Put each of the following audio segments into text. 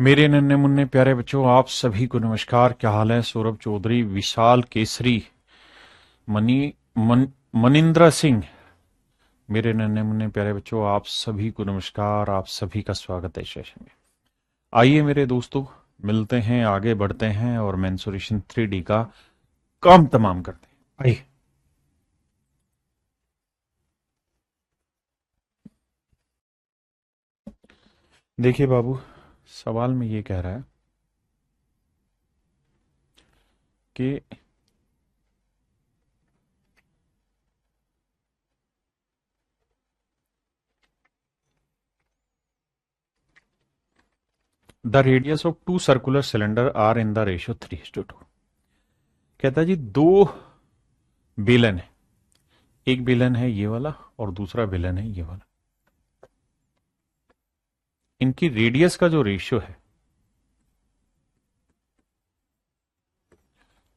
मेरे नन्हे मुन्ने प्यारे बच्चों, आप सभी को नमस्कार। क्या हाल है? सौरभ चौधरी, विशाल केसरी, मनी मन, मनिंद्र सिंह। मेरे नन्हे मुन्ने प्यारे बच्चों, आप सभी को नमस्कार। आप सभी का स्वागत है सेशन में। आइए मेरे दोस्तों, मिलते हैं, आगे बढ़ते हैं और मेंसुरेशन 3D का काम तमाम करते हैं। आइए। देखिए बाबू, सवाल में ये कह रहा है कि the radius of two circular cylinder are in the ratio 3:2। कहता है जी, दो बेलन है। एक बेलन है ये वाला और दूसरा बेलन है ये वाला। इनकी रेडियस का जो रेशियो है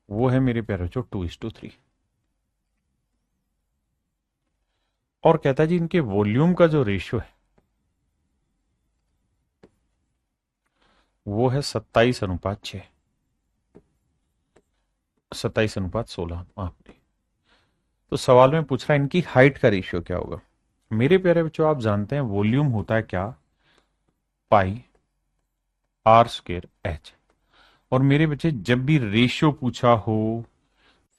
वो है मेरे प्यारे बच्चों 2:3। और कहता है जी, इनके वॉल्यूम का जो रेशियो है वो है 27:6। 27:16। तो सवाल में पूछ रहा है इनकी हाइट का रेशियो क्या होगा। मेरे प्यारे बच्चों, आप जानते हैं वॉल्यूम होता है क्या? पाई आर स्क्वायर एच। और मेरे बच्चे, जब भी रेशियो पूछा हो,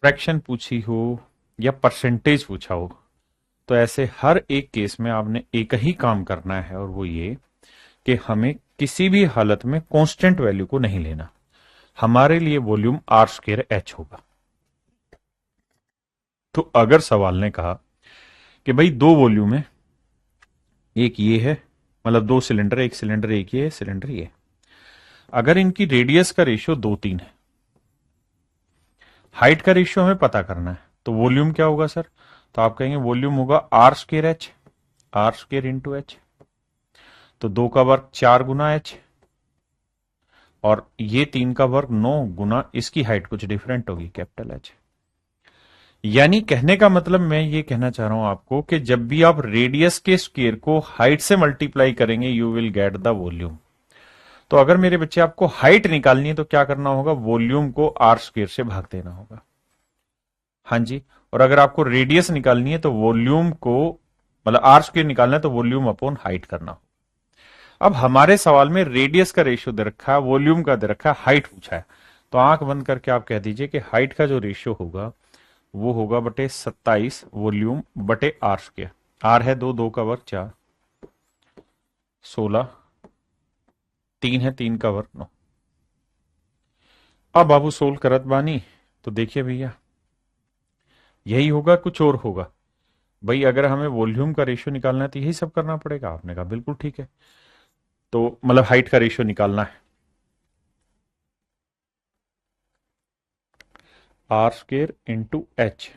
फ्रैक्शन पूछी हो या परसेंटेज पूछा हो, तो ऐसे हर एक केस में आपने एक ही काम करना है, और वो ये कि हमें किसी भी हालत में कांस्टेंट वैल्यू को नहीं लेना। हमारे लिए वॉल्यूम आर स्क्वायर एच होगा। तो अगर सवाल ने कहा कि भाई दो वॉल्यूम है, एक ये है, मतलब दो सिलेंडर, एक सिलेंडर एक ये है, सिलेंडर ये है। अगर इनकी रेडियस का रेशियो 2-3 है, हाइट का रेशियो हमें पता करना है, तो वॉल्यूम क्या होगा सर? तो आप कहेंगे वॉल्यूम होगा R square H, R square into H. तो 2 का वर्ग 4 गुना एच, और ये 3 का वर्ग 9 गुना इसकी हाइट कुछ डिफरेंट होगी, कैपिटल एच। यानी कहने का मतलब मैं ये कहना चाह रहा हूं आपको कि जब भी आप रेडियस के स्क्वायर को हाइट से मल्टीप्लाई करेंगे, you will get the volume. तो अगर मेरे बच्चे आपको हाइट निकालनी है तो क्या करना होगा? वॉल्यूम को आर स्क्वायर से भाग देना होगा। हाँ जी। और अगर आपको रेडियस निकालनी है तो वॉल्यूम को, मतलब आर स्क्वायर निकालना है तो वॉल्यूम अपॉन हाइट करना हो। अब हमारे सवाल में रेडियस का रेशियो दे रखा है, वॉल्यूम का दे रखा है, हाइट पूछा है। तो आंख बंद करके आप कह दीजिए कि हाइट का जो रेशियो होगा वो होगा बटे 27 वॉल्यूम बटे आर स्क्वायर। आर है 2, 2 का वर्ग 4, 16, 3 है 3 का वर्ग 9। अब बाबू सोल्व करत बानी, तो देखिए भैया, यही होगा कुछ और होगा? भाई अगर हमें वॉल्यूम का रेशियो निकालना है तो यही सब करना पड़ेगा। आपने कहा बिल्कुल ठीक है। तो मतलब हाइट का रेशियो निकालना है, आर स्क्वायर इंटू एच।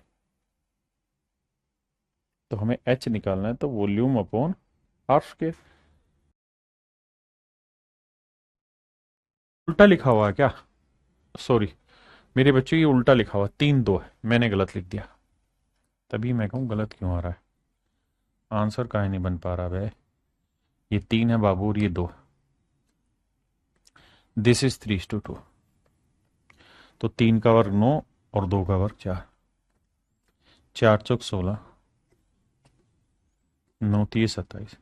तो हमें एच निकालना है, तो वॉल्यूम अपॉन आर स्क्वायर। उल्टा लिखा हुआ है क्या? सॉरी मेरे बच्चों, ये उल्टा लिखा हुआ, 3-2 है, मैंने गलत लिख दिया। तभी मैं कहूं गलत क्यों आ रहा है, आंसर काहे नहीं बन पा रहा भाई। ये 3 है बाबू और ये 2। This is 3:2। तो 3 का वर्ग 9 और 2 का वर्ग 4, 4 चौक 16, 9 तीय 27।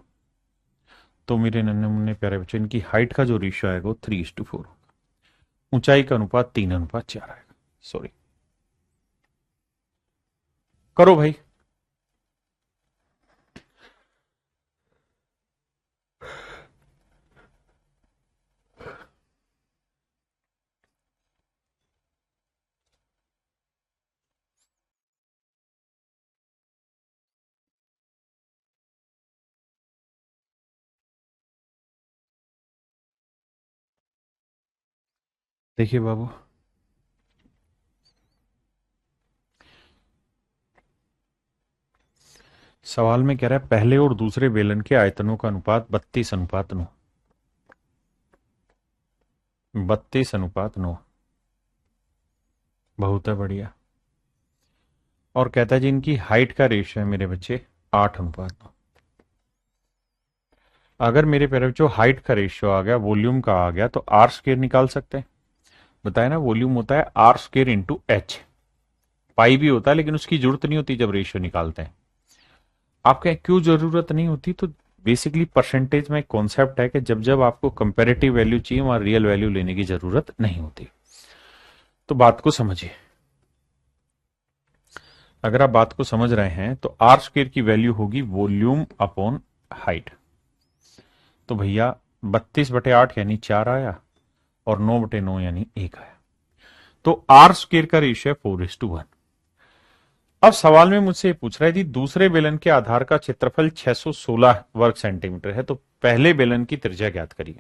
तो मेरे नन्हे मुन्ने प्यारे बच्चे, इनकी हाइट का जो रेशियो आएगा वो 3:4। ऊंचाई का अनुपात 3:4 आएगा। सॉरी, करो भाई। देखिए बाबू, सवाल में कह रहा है पहले और दूसरे बेलन के आयतनों का अनुपात 32:9। 32:9, बहुत है बढ़िया। और कहता है जी इनकी हाइट का रेशियो है मेरे बच्चे 8:9। अगर मेरे प्यारे बच्चों हाइट का रेशियो आ गया, वॉल्यूम का आ गया, तो आर स्क्वायर निकाल सकते हैं। बताया ना, वॉल्यूम होता है आर स्क्वायर इंटू एच। पाई भी होता है लेकिन उसकी जरूरत नहीं होती जब रेशियो निकालते हैं। आपके क्यों जरूरत नहीं होती? तो बेसिकली परसेंटेज में एक कॉन्सेप्ट है कि जब जब आपको कंपेरेटिव वैल्यू चाहिए वहां रियल वैल्यू लेने की जरूरत नहीं होती। तो बात को समझिए। अगर आप बात को समझ रहे हैं तो आर स्क्वायर की वैल्यू होगी वॉल्यूम अपॉन हाइट। तो भैया 32/8 यानी 4 आया, और 9/9 यानी 1 आया। तो आर स्क्वायर का रेशियो है 4:1। अब सवाल में मुझसे पूछ रहा है जी, दूसरे बेलन के आधार का क्षेत्रफल 616 वर्ग सेंटीमीटर है, तो पहले बेलन की त्रिज्या ज्ञात करिए।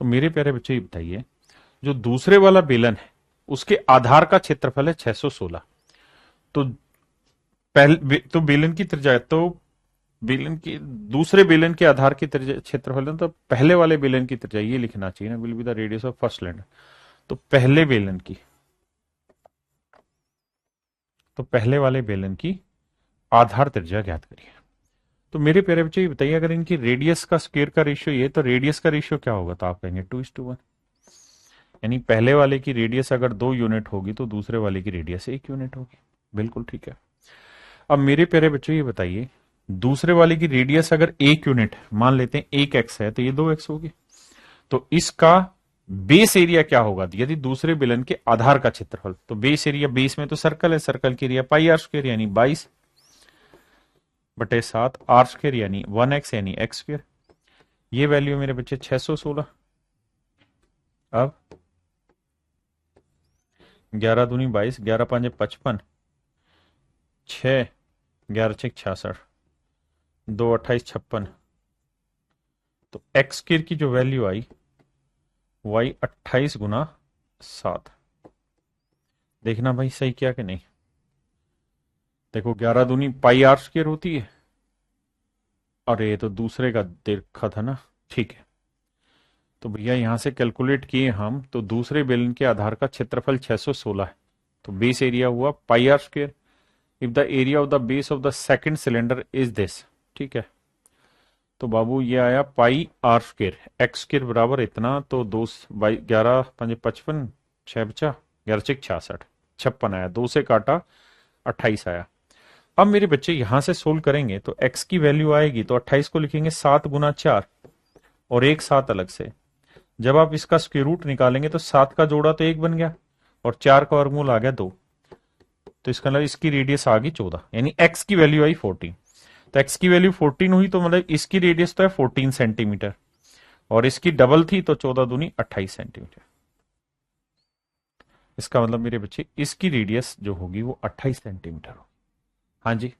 तो मेरे प्यारे बच्चे ये बताइए, जो दूसरे वाला बेलन है उसके आधार का क्षेत्रफल है 616। तो तो बेलन की त्रिज्या, तो बेलन की दूसरे बेलन के आधार की त्रिज्या क्षेत्रफल है, तो पहले वाले बेलन की त्रिज्या ये लिखना चाहिए ना, will be the radius of first cylinder. तो पहले वाले बेलन की आधार त्रिज्या ज्ञात करिए। तो मेरे प्यारे बच्चे ये बताइए, अगर इनकी रेडियस का स्क्वायर का रेशियो ये, तो रेडियस का रेशियो क्या होगा? तो आप कहेंगे 2:1। यानी पहले वाले की रेडियस अगर 2 यूनिट होगी तो दूसरे वाले की रेडियस 1 यूनिट होगी। बिल्कुल ठीक है। अब मेरे प्यारे बच्चों ये बताइए, दूसरे वाले की रेडियस अगर 1 यूनिट मान लेते हैं, 1x है, तो ये 2x होगी। तो इसका बेस एरिया क्या होगा यदि दूसरे बेलन के आधार का क्षेत्रफल? तो बेस एरिया, बेस में तो सर्कल है, सर्कल की एरिया पाई आर स्क्वायर यानी 22/7 आर स्क्वायर यानी 1x यानी एक्स स्क्वायर। ये वैल्यू मेरे बच्चे 616। अब 11 दूनी 22, 11 5 55, 6 11 6 66, 2 28 56। तो एक्स स्क्वायर की जो वैल्यू आई वो आई 28 गुना 7। देखना भाई सही किया कि नहीं। देखो 11 दूनी पाई आर स्क्वायर होती है, और ये तो दूसरे का देखा था ना, ठीक है। तो भैया यहां से कैलकुलेट किए हम, तो दूसरे बेलन के आधार का क्षेत्रफल 616 है। तो बेस एरिया हुआ pi r square. If the area of the base of the second cylinder is this, ठीक है, तो बाबू ये आया pi r square, x square बराबर इतना, तो 11 5 55, 6 बचा, 11 6 66, 56 आया, 2 से काटा 28 आया। अब मेरे बच्चे यहां से सोल्व करेंगे तो x की वैल्यू आएगी, तो 28 को लिखेंगे 7 गुना 4 और एक 7 अलग से। जब आप इसका स्क्वायर रूट निकालेंगे तो 7 का जोड़ा तो 1 बन गया और 4 का वर्गमूल आ गया 2। तो इसका मतलब इसकी रेडियस आ गई 14, यानी x की वैल्यू आई 14। तो x की वैल्यू 14 हुई, तो मतलब इसकी रेडियस तो है 14 सेंटीमीटर, और इसकी डबल थी तो 14 दूनी 28 सेंटीमीटर। इसका मतलब मेरे बच्चे इसकी रेडियस जो होगी वो 28 सेंटीमीटर होगी। हाँ जी,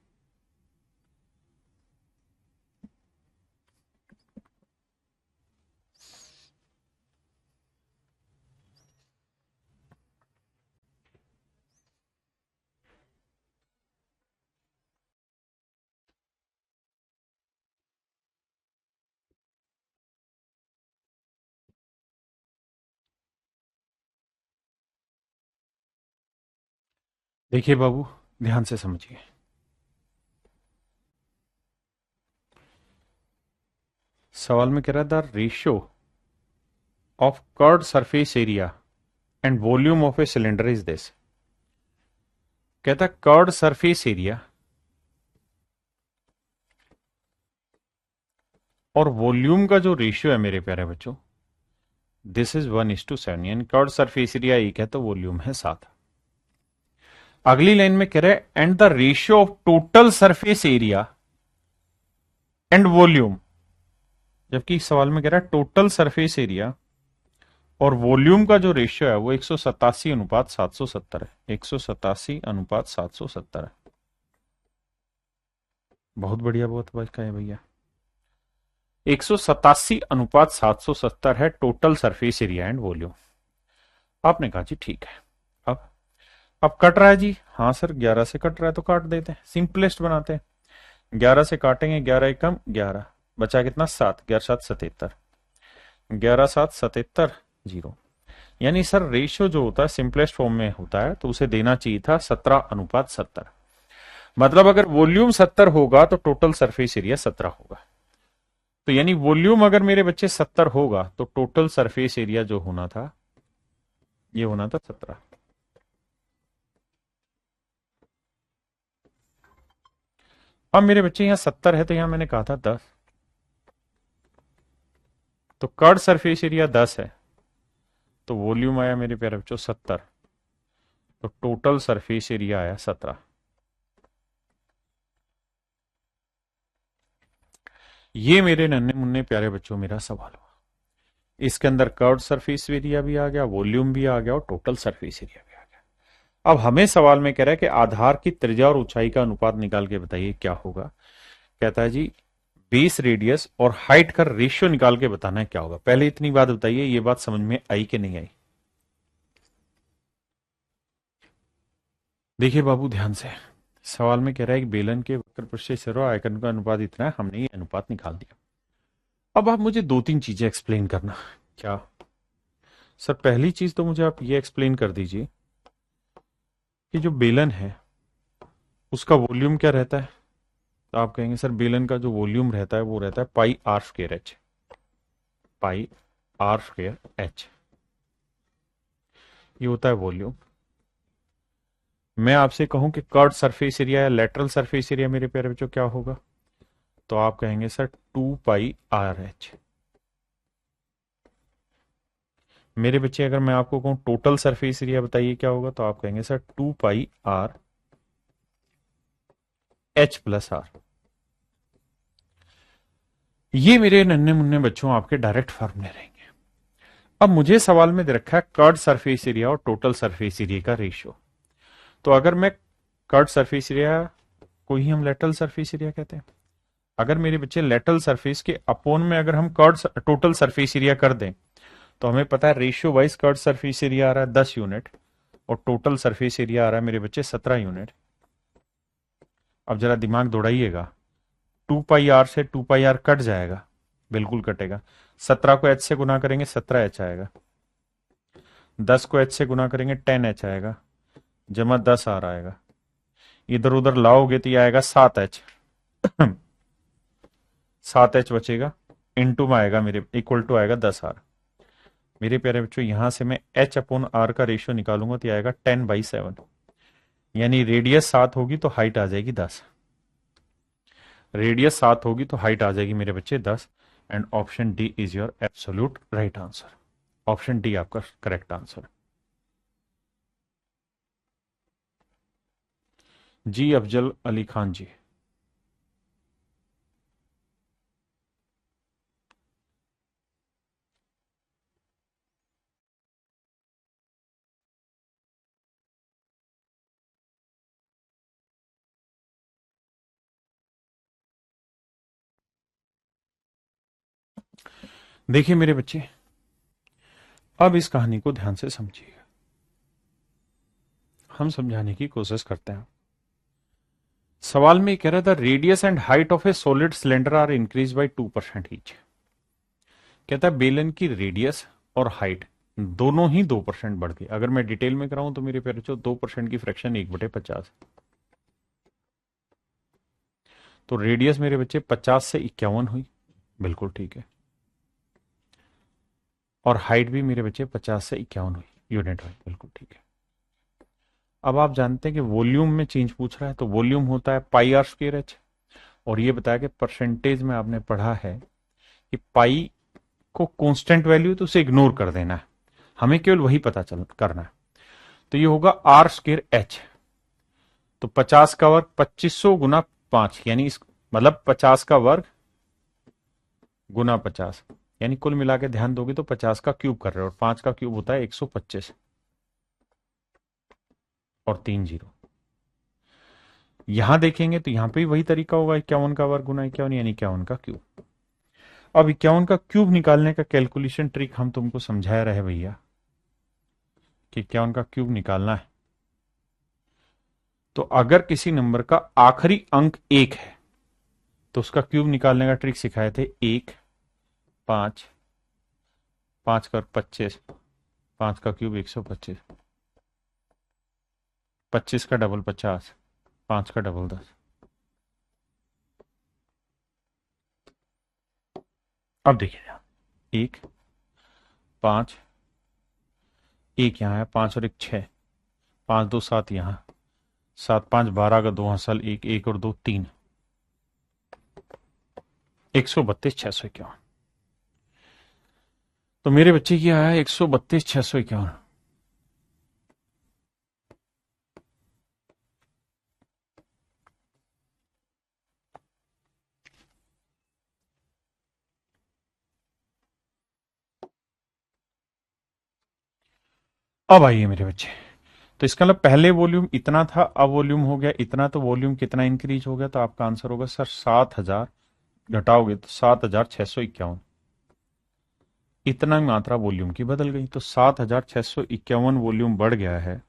देखिए बाबू ध्यान से समझिए। सवाल में कह रहा था ratio of curd surface area and volume of a cylinder is this. कहता कर्ड सरफेस एरिया और वॉल्यूम का जो रेशियो है मेरे प्यारे बच्चों, दिस इज 1:7, यानी कर्ड सरफेस एरिया 1 है तो वॉल्यूम है 7। अगली लाइन में कह रहा है and the ratio of total surface area and volume, जबकि सवाल में कह रहा है टोटल सरफेस एरिया और वॉल्यूम का जो रेशियो है वो 187:770 है। 187:770 है। बहुत बढ़िया, बहुत बढ़िया है भैया। 187:770 है total surface area and volume. आपने कहा जी ठीक है। अब कट रहा है जी, हाँ सर 11 से कट रहा है तो काट देते हैं, सिंपलेस्ट बनाते हैं। 11 से काटेंगे, 11 एकम 11, बचा कितना 7, 11 7 77, 11 7 77 0। यानी सर रेशियो जो होता है सिंपलेस्ट फॉर्म में होता है तो उसे देना चाहिए था 17:70। मतलब अगर वॉल्यूम 70 होगा तो टोटल सरफेस एरिया 17 होगा। तो यानी वॉल्यूम अगर मेरे बच्चे 70 होगा तो टोटल सरफेस एरिया जो होना था ये होना था 17। अब मेरे बच्चे यहां 70 है तो यहां मैंने कहा था 10, तो कर्ड सरफेस एरिया 10 है, तो वॉल्यूम आया मेरे प्यारे बच्चों 70, तो टोटल सरफेस एरिया आया 17। ये मेरे नन्हे मुन्ने प्यारे बच्चों मेरा सवाल हुआ। इसके अंदर कर्व सरफेस एरिया भी आ गया, वॉल्यूम भी आ गया और टोटल सरफेस एरिया भी आ गया। अब हमें सवाल में कह रहा है कि आधार की त्रिज्या और ऊंचाई का अनुपात निकाल के बताइए क्या होगा। कहता है जी बेस रेडियस और हाइट का रेशियो निकाल के बताना है क्या होगा। पहले इतनी बात बताइए, ये बात समझ में आई कि नहीं आई। देखिए बाबू ध्यान से, सवाल में कह रहा है कि बेलन के वक्र पृष्ठीय सिरों और आयतन का अनुपात इतना है, हमने ये अनुपात निकाल दिया। अब आप मुझे दो तीन चीजें एक्सप्लेन करना। क्या सर? पहली चीज तो मुझे आप ये एक्सप्लेन कर दीजिए कि जो बेलन है उसका वॉल्यूम क्या रहता है। तो आप कहेंगे सर बेलन का जो वॉल्यूम रहता है वो रहता है pi r square h, pi r square h, ये होता है वॉल्यूम। मैं आपसे कहूं कि कर्ड सरफेस एरिया या लेटरल सरफेस एरिया मेरे प्यारे बच्चों क्या होगा, तो आप कहेंगे सर 2 पाई आर एच। मेरे बच्चे अगर मैं आपको कहूं टोटल सरफेस एरिया बताइए क्या होगा, तो आप कहेंगे sir 2 pi R H plus R. ये मेरे नन्हे मुन्ने बच्चों आपके डायरेक्ट फॉर्मूले रहेंगे। अब मुझे सवाल में दे रखा है कर्ड सरफेस एरिया और टोटल सरफेस एरिया का रेशियो। तो अगर मैं कर्ड सरफेस एरिया को ही हम लेटरल सरफेस एरिया कहते हैं, अगर मेरे बच्चे लेटरल सरफेस के अपोन में अगर हम कर्ड टोटल सरफेस एरिया कर दें तो हमें पता है ratio wise curved surface area आ रहा है 10 यूनिट और टोटल सरफेस एरिया आ रहा है मेरे बच्चे 17 यूनिट। अब जरा दिमाग दौड़ाइएगा, 2 पाई आर से 2 पाई आर कट जाएगा, बिल्कुल कटेगा। 17 को एच से गुना करेंगे 17 एच आएगा, 10 को एच से गुना करेंगे 10 एच आएगा, जमा 10 आर आएगा। इधर उधर लाओगे तो ये आएगा 7 एच। 7 एच बचेगा, इनटू में आएगा मेरे इक्वल टू आएगा 10 आर। मेरे प्यारे बच्चों यहां से मैं एच अपॉन आर का रेशियो निकालूंगा तो आएगा 10/7, यानी रेडियस 7 होगी तो हाइट आ जाएगी 10। रेडियस 7 होगी तो हाइट आ जाएगी मेरे बच्चे 10। And option D is your absolute right answer. Option D आपका करेक्ट आंसर। जी अफजल अली खान जी। देखिए मेरे बच्चे, अब इस कहानी को ध्यान से समझिएगा, हम समझाने की कोशिश करते हैं। सवाल में कह रहा था radius and height of a solid cylinder are increase by 2% each. कहता है बेलन की रेडियस और हाइट दोनों ही 2% बढ़ गई। अगर मैं डिटेल में कराऊं तो मेरे प्यारे बच्चों 2% की फ्रैक्शन 1/50, तो रेडियस मेरे बच्चे 50 से 51 हुई, बिल्कुल ठीक है। और हाइट भी मेरे बच्चे 50 से 51 हुई यूनिट हुई, बिल्कुल ठीक है। अब आप जानते हैं कि वॉल्यूम में चेंज पूछ रहा है, तो वॉल्यूम होता है पाई आर स्क्वायर एच। और ये बताया कि परसेंटेज में आपने पढ़ा है कि पाई को कांस्टेंट वैल्यू तो उसे इग्नोर कर देना है, हमें केवल वही पता चल करना है। तो ये होगा आर स्क्वायर एच। तो 50 का वर्ग 2500 × 5, यानी इस मतलब 50 का वर्ग गुना 50, यानी कुल मिला के ध्यान दोगे तो 50 का क्यूब कर रहे हो और 5 का क्यूब होता है 125 और 3 जीरो। यहां देखेंगे तो यहां पे भी वही तरीका होगा, 51 का वर्ग गुना 51 यानी 51 का क्यूब। अब 51 का क्यूब निकालने का कैलकुलेशन ट्रिक हम तुमको समझाया रहे भैया कि 51 का क्यूब निकालना है। तो अगर किसी नंबर का आखिरी अंक 1 है तो उसका क्यूब निकालने का ट्रिक सिखाए थे, 1 5 5 कर 25, 5 का क्यूब 125, 25 का डबल 50, 5 का डबल 10। अब देखिए, 1 5, एक यहाँ है, 5 और 1 6, 5 2 7, यहाँ 7 5 12 का 2 हासिल, 1 1 और 2 3, 132 651। तो मेरे बच्चे की आया 132 651। अब आइए मेरे बच्चे, तो इसका मतलब पहले वॉल्यूम इतना था, अब वॉल्यूम हो गया इतना, तो वॉल्यूम कितना इंक्रीज हो गया? तो आपका आंसर होगा सर 7000, घटाओगे तो 7651। इतना मात्रा वॉल्यूम की बदल गई, तो 7651 वॉल्यूम बढ़ गया है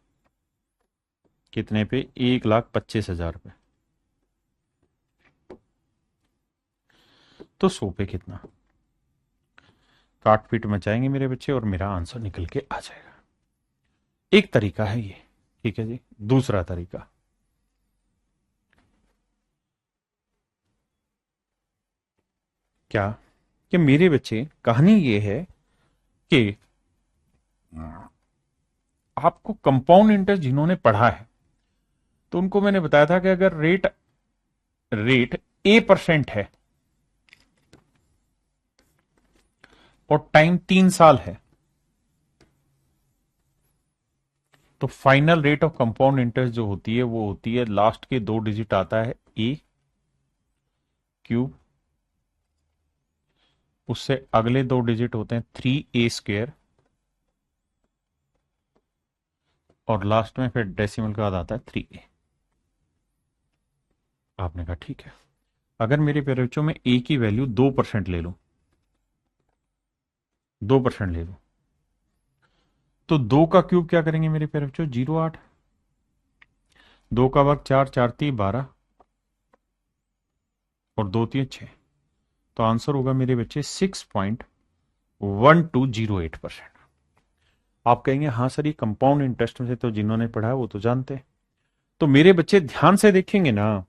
कितने पे? 1,25,000 पे। तो 100 पे कितना? काट पीट मचाएंगे मेरे बच्चे और मेरा आंसर निकल के आ जाएगा। एक तरीका है ये, ठीक है जी। दूसरा तरीका, क्या कि मेरे बच्चे कहानी ये है कि आपको कंपाउंड इंटरेस्ट जिन्होंने पढ़ा है, तो उनको मैंने बताया था कि अगर रेट रेट A% है और टाइम 3 साल है, तो final rate of compound interest जो होती है वो होती है, लास्ट के 2 डिजिट आता है A³ उससे अगले 2 डिजिट होते हैं 3A², और लास्ट में फिर डेसिमल का आता है 3A। आपने कहा ठीक है, अगर मेरे पेरेचो में A की वैल्यू 2% ले लूं, 2% ले लूं, तो 2 का क्यूब क्या करेंगे मेरे पेरेचो? 0,8। 2 का वर्ग 4, 4 3 12, और 2 3 6। तो आंसर होगा मेरे बच्चे 6.1208%। आप कहेंगे हाँ सर ये कंपाउंड इंटरेस्ट में से तो जिन्होंने पढ़ा है वो तो जानते हैं। तो मेरे बच्चे ध्यान से देखेंगे ना,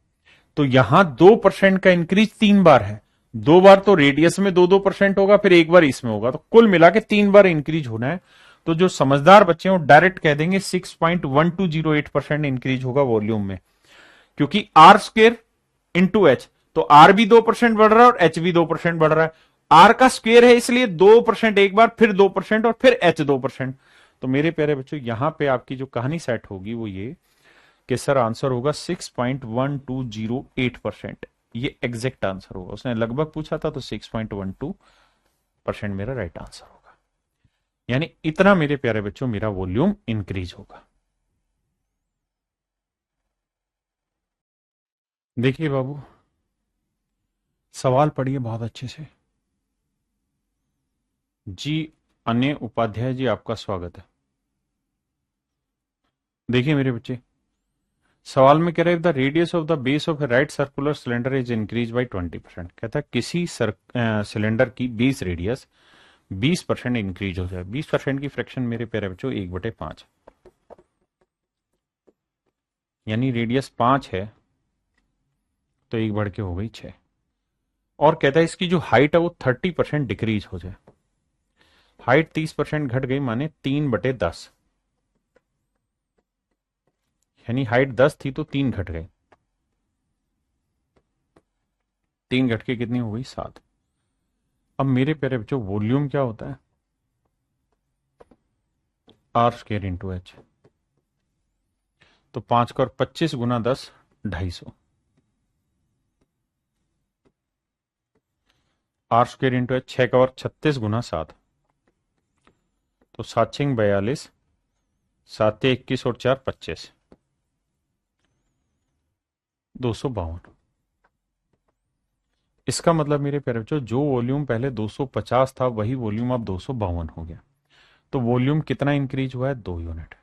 तो यहां 2% का इंक्रीज 3 बार है। 2 बार तो रेडियस में 2-2% होगा, फिर 1 बार इसमें होगा, तो कुल मिला के 3 बार इंक्रीज होना है। तो जो समझदार बच्चे हैं वो डायरेक्ट कह देंगे 6.1208% इंक्रीज होगा वॉल्यूम में, क्योंकि R² इंटू एच, तो आर भी 2% बढ़ रहा है और एच भी 2% बढ़ रहा है। आर का स्क्वेयर है इसलिए 2% एक बार, फिर 2% और फिर एच 2%। तो मेरे प्यारे बच्चों यहां पे आपकी जो कहानी सेट होगी वो ये कि सर आंसर होगा 6.1208%। ये एग्जैक्ट आंसर होगा। उसने लगभग पूछा था तो 6.12% मेरा राइट आंसर होगा। यानी इतना मेरे प्यारे बच्चों मेरा वॉल्यूम इंक्रीज होगा। देखिए बाबू, सवाल पढ़िए बहुत अच्छे से जी। अन्य उपाध्याय जी आपका स्वागत है। देखिए मेरे बच्चे, सवाल में कह रहे the radius of the base of A right circular cylinder is increase by 20%। कहता है किसी सिलेंडर की बेस रेडियस 20% इंक्रीज हो जाए। 20% की फ्रैक्शन मेरे प्यारे बच्चों 1/5, यानी रेडियस 5 है तो 1 बढ़ के हो गई 6। और कहता है इसकी जो हाइट है वो 30% डिक्रीज हो जाए। हाइट 30% घट गई माने 3/10, यानी हाइट 10 थी तो 3 घट गई, 3 घट के कितनी हो गई? 7। अब मेरे प्यारे बच्चों वॉल्यूम क्या होता है? R² into H. तो 5 का और 25 गुना 10, 250। R² इंटू एच, 6 का और 36 गुना 7, तो 7 6 42, 7 21 और 4 25, 252। इसका मतलब मेरे प्यारे बच्चों जो वॉल्यूम पहले 250 था वही वॉल्यूम अब 252 हो गया। तो वॉल्यूम कितना इंक्रीज हुआ है? 2 यूनिट।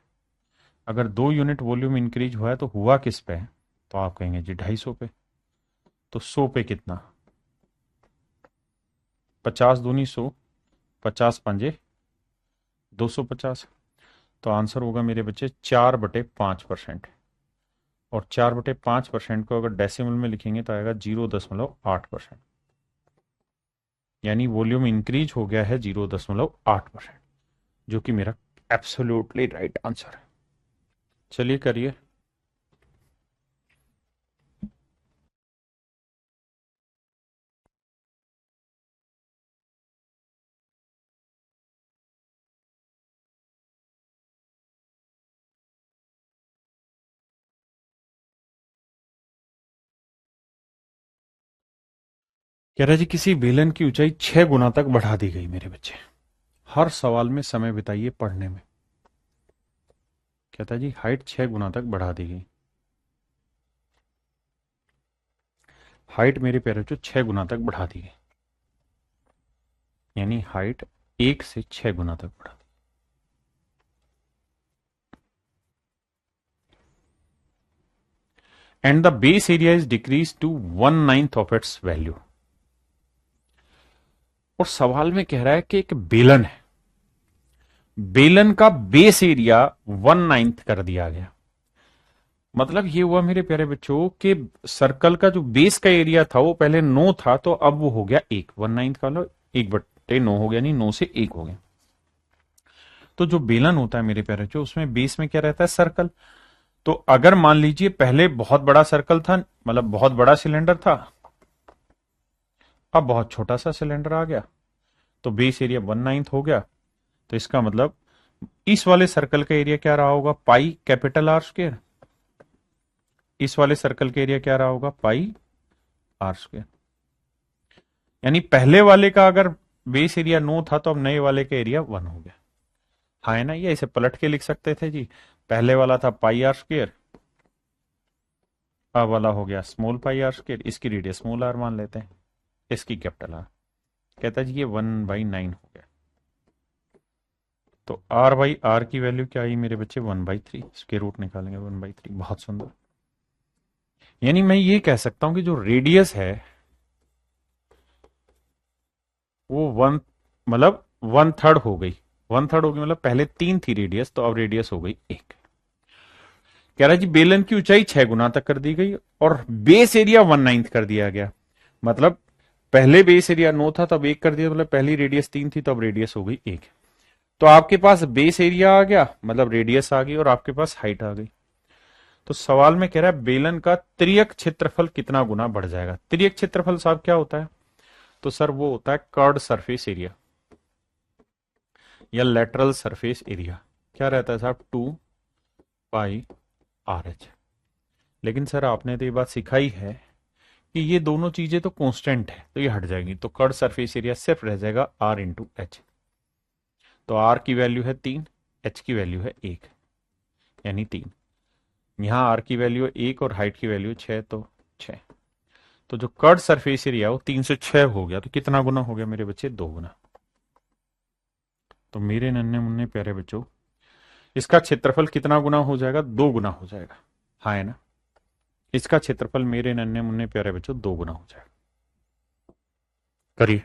अगर 2 यूनिट वॉल्यूम इंक्रीज हुआ है तो हुआ किस पे है? तो आप कहेंगे जी 250 पे। तो 100 पे कितना? 50 दूनी 100, 50 पंजे 250। तो आंसर होगा मेरे बच्चे 4/5%। और 4/5% को अगर डेसिमल में लिखेंगे तो आएगा 0.8%। यानी वॉल्यूम इंक्रीज हो गया है 0.8%, जो कि मेरा एब्सोल्युटली राइट आंसर है। चलिए करिए। कह रहा जी किसी बेलन की ऊंचाई 6 गुना तक बढ़ा दी गई मेरे बच्चे। हर सवाल में समय बिताइए पढ़ने में। कहता जी हाइट 6 गुना तक बढ़ा दी गई। हाइट मेरे प्यारे बच्चों 6 गुना तक बढ़ा दी गई, यानी हाइट 1 से 6 गुना तक बढ़ा दी। And the base area is decrease to 1/9 of its value. और सवाल में कह रहा है कि एक बेलन है, बेलन का बेस एरिया 1/9 कर दिया गया। मतलब ये हुआ मेरे प्यारे बच्चों कि सर्कल का जो बेस का एरिया था वो पहले 9 था, तो अब वो हो गया 1/9 का, लो 1/9 हो गया, नहीं 9 से 1 हो गया। तो जो बेलन होता है मेरे प्यारे बच्चों, उसमें बेस में क्या रहता है, सर्कल। तो अगर मान लीजिए पहले बहुत बड़ा सर्कल था, मतलब बहुत बड़ा सिलेंडर था, अब बहुत छोटा सा सिलेंडर आ गया, तो बेस एरिया 1/9 हो गया। तो इसका मतलब इस वाले सर्कल का एरिया क्या रहा होगा, पाई कैपिटल आर स्क्वायर। इस वाले सर्कल का एरिया क्या रहा होगा, पाई आर स्क्वायर। यानी पहले वाले का अगर बेस एरिया 9 था, तो अब नए वाले का एरिया 1 हो गया। हाँ है ना, ये इसे पलट के लिख सकते थे जी। पहले वाला था पाई आर स्क्वायर, अब वाला हो गया स्मॉल पाई आर स्क्वायर। इसकी रेडियस स्मॉल आर मान लेते हैं, इसकी कैपिटल आर। कहता है जी ये 1/9 हो गया। तो आर बाई आर की वैल्यू क्या आई मेरे बच्चे, 1/3। इसके रूट निकालेंगे 1/3। बहुत सुंदर। यानी मैं ये कह सकता हूं कि जो रेडियस है वो मतलब 1/3 हो गई। 1/3 हो गई, मतलब पहले 3 थी रेडियस, तो अब रेडियस हो गई 1। कह रहा है जी बेलन की ऊंचाई 6 गुना तक कर दी गई और बेस एरिया 1/9 कर दिया गया। मतलब पहले बेस एरिया 9 था, तब 1 कर दिया, मतलब पहली रेडियस 3 थी, तब रेडियस हो गई 1। तो आपके पास बेस एरिया आ गया, मतलब रेडियस आ गई, और आपके पास हाइट आ गई। तो सवाल में कह रहा है बेलन का त्रियक क्षेत्रफल कितना गुना बढ़ जाएगा। त्रियक क्षेत्रफल साहब क्या होता है, तो सर वो होता है कर्ड सरफेस एरिया या लेटरल सरफेस एरिया। क्या रहता है साहब, 2πRH। लेकिन सर आपने तो ये बात सिखाई है कि ये दोनों चीजें तो कांस्टेंट है, तो ये हट जाएगी, तो कर्ड सरफेस एरिया सिर्फ रह जाएगा R/H। तो R की वैल्यू है 3, H की वैल्यू है 1, यानी 3। यहां R की वैल्यू 1 और हाइट की वैल्यू 6, तो 6। तो जो कर्ड सरफेस एरिया वो 3 से 6 हो गया, तो कितना गुना हो गया मेरे बच्चे, 2 गुना। तो मेरे नन्हे मुन्ने प्यारे बच्चों, इसका क्षेत्रफल कितना गुना हो जाएगा, 2 गुना हो जाएगा। हाँ है ना, इसका क्षेत्रफल मेरे नन्हे मुन्ने प्यारे बच्चों 2 गुना हो जाएगा। करिए।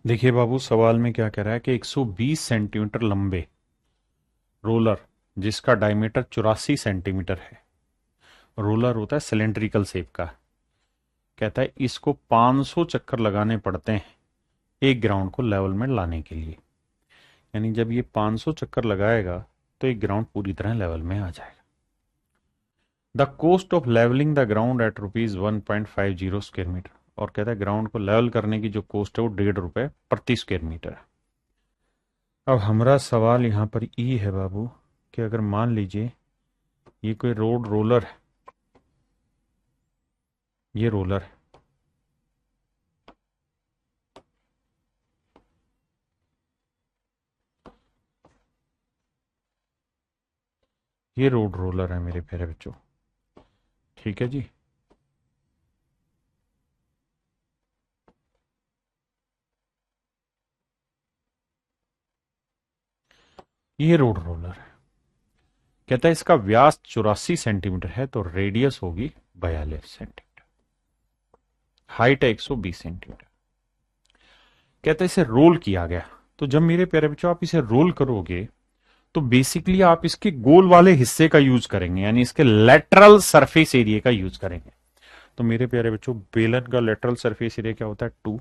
देखिए बाबू, सवाल में क्या कह रहा है कि 120 सेंटीमीटर लंबे रोलर जिसका डायमीटर 84 सेंटीमीटर है, रोलर होता है सिलेंड्रिकल शेप का, कहता है इसको 500 चक्कर लगाने पड़ते हैं एक ग्राउंड को लेवल में लाने के लिए। यानी जब ये 500 चक्कर लगाएगा तो एक ग्राउंड पूरी तरह लेवल में आ जाएगा। The cost of levelling the ground at ₹1.50 square metre. और कहता है ग्राउंड को लेवल करने की जो कॉस्ट है वो ₹1.5 प्रति स्क्वायर मीटर है। अब हमारा सवाल यहाँ पर ये है बाबू कि अगर मान लीजिए ये कोई रोड रोलर है, ये रोलर है, ये रोड रोलर है मेरे प्यारे बच्चों, ठीक है जी। ये रोड रोलर है। कहता है इसका व्यास 84 सेंटीमीटर है तो रेडियस होगी 42 सेंटीमीटर, हाइट है 120 सेंटीमीटर। कहता है इसे रोल किया गया। तो जब मेरे प्यारे बच्चों आप इसे रोल करोगे तो बेसिकली आप इसके गोल वाले हिस्से का यूज करेंगे, यानी इसके लेटरल सरफेस एरिया का यूज करेंगे। तो मेरे प्यारे बच्चों बेलन का लेटरल सरफेस एरिया क्या होता है 2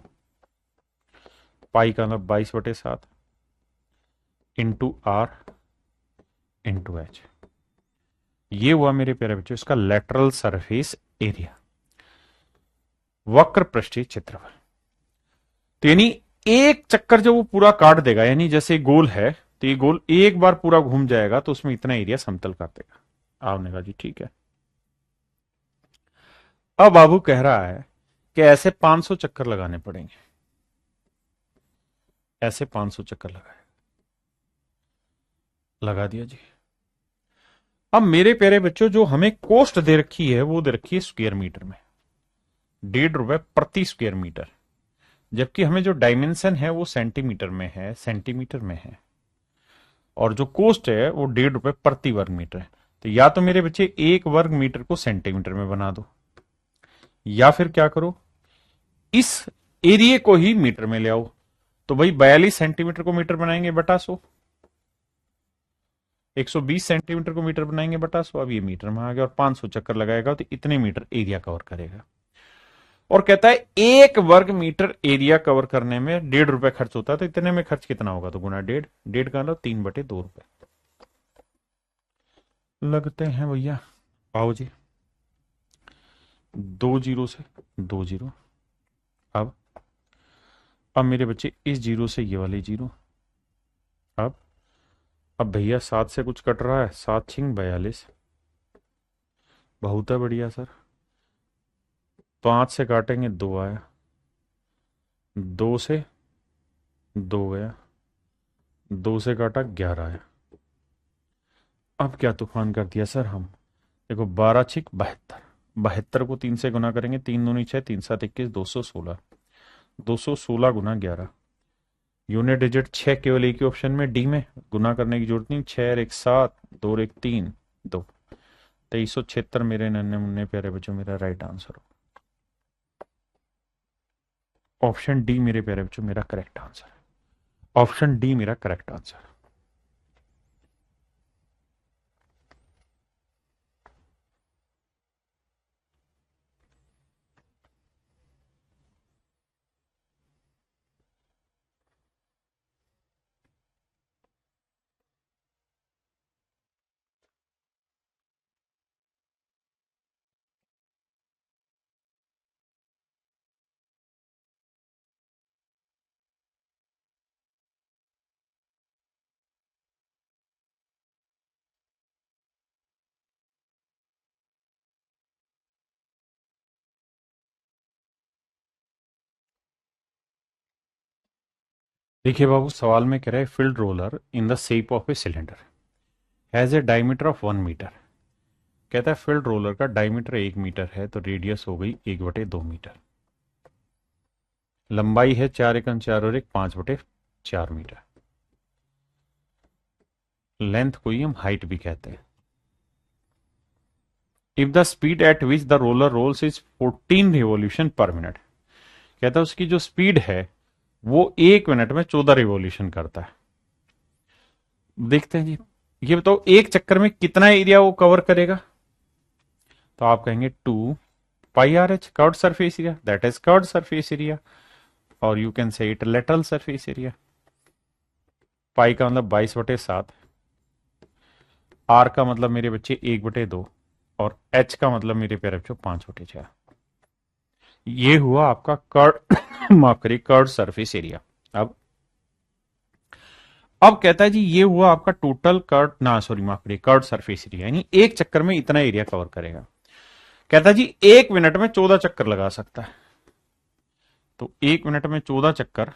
पाई का मतलब 22/7 इंटू आर इंटू एच। ये हुआ मेरे प्यारे बच्चों इसका लेटरल सरफेस एरिया, वक्र पृष्ठीय क्षेत्रफल। तो यानी एक चक्कर जब वो पूरा काट देगा, यानी जैसे गोल है तो ये गोल एक बार पूरा घूम जाएगा तो उसमें इतना एरिया समतल कर देगा। आपने कहा जी ठीक है। अब बाबू कह रहा है कि ऐसे 500 चक्कर लगाने पड़ेंगे, ऐसे 500 चक्कर लगाए, लगा दिया जी। अब मेरे प्यारे बच्चों जो हमें कॉस्ट दे रखी है वो दे रखी है स्क्वायर मीटर में, ₹1.5 प्रति स्क्वायर मीटर, जबकि हमें जो डायमेंशन है वो सेंटीमीटर में है, सेंटीमीटर में है, और जो कॉस्ट है वो ₹1.5 प्रति वर्ग मीटर है। तो या तो मेरे बच्चे एक वर्ग मीटर को सेंटीमीटर में बना दो, या फिर क्या करो इस एरिया को ही मीटर में ले आओ। तो भाई 42 सेंटीमीटर को मीटर बनाएंगे बटा 100, 120 सेंटीमीटर को मीटर बनाएंगे बटा 100। अब ये मीटर में आ गया और 500 चक्कर लगाएगा तो इतने मीटर एरिया कवर करेगा। और कहता है एक वर्ग मीटर एरिया कवर करने में ₹1.5 खर्च होता है, तो इतने में खर्च कितना होगा, तो गुना 1.5, 1.5 का मतलब 3/2 रुपए लगते हैं भैया। आओ जी, 2 जीरो से 2 जीरो। अब मेरे बच्चे इस जीरो से ये वाले जीरो। अब भैया 7 से कुछ कट रहा है, 7 छिंग 42, बहुत है बढ़िया सर। 5 से काटेंगे 2 आया, 2 से 2 गया, 2 से काटा 11 आया। अब क्या तूफान कर दिया सर हम, देखो 12 छिक 72, 72 को 3 से गुना करेंगे, 3 दूनी 6, 3 7 21, 216, 216 गुना 11, यूनिट डिजिट 6 केवल एक ही ऑप्शन में डी में, गुना करने की जरूरत नहीं, 6 और 1 7, 2 और 1 3, 2, 2376 मेरे नन्हे मुन्ने प्यारे बच्चों मेरा राइट आंसर हो। ऑप्शन डी मेरे प्यारे बच्चों मेरा करेक्ट आंसर है, ऑप्शन डी मेरा करेक्ट आंसर है। देखिए बाबू सवाल में कह रहा है field roller in the shape of a cylinder has a diameter of 1 metre. कहता है फील्ड रोलर का डायमीटर 1 मीटर है तो रेडियस हो गई 1/2 मीटर, लंबाई है 4 × 4 और 1 5/4 मीटर, लेंथ को ही हम हाइट भी कहते हैं। If the speed at which the roller rolls is 14 revolution per minute. कहता है उसकी जो स्पीड है वो 1 मिनट में 14 रिवोल्यूशन करता है। देखते हैं जी, ये बताओ एक चक्कर में कितना एरिया वो कवर करेगा। तो आप कहेंगे 2πRH curved surface area, that is curved surface area, और you can say it lateral surface area. Pi का मतलब 22/7, आर का मतलब मेरे बच्चे 1/2, और एच का मतलब मेरे प्यारे बच्चों 5/4। ये हुआ आपका कर्व माफ करिए कर्व सरफेस एरिया। अब कहता है जी ये हुआ आपका टोटल कर्व ना सॉरी माफ करिए कर्व सरफेस एरिया, यानी एक चक्कर में इतना एरिया कवर करेगा। कहता है जी 1 मिनट में 14 चक्कर लगा सकता है। तो 1 मिनट में 14 चक्कर,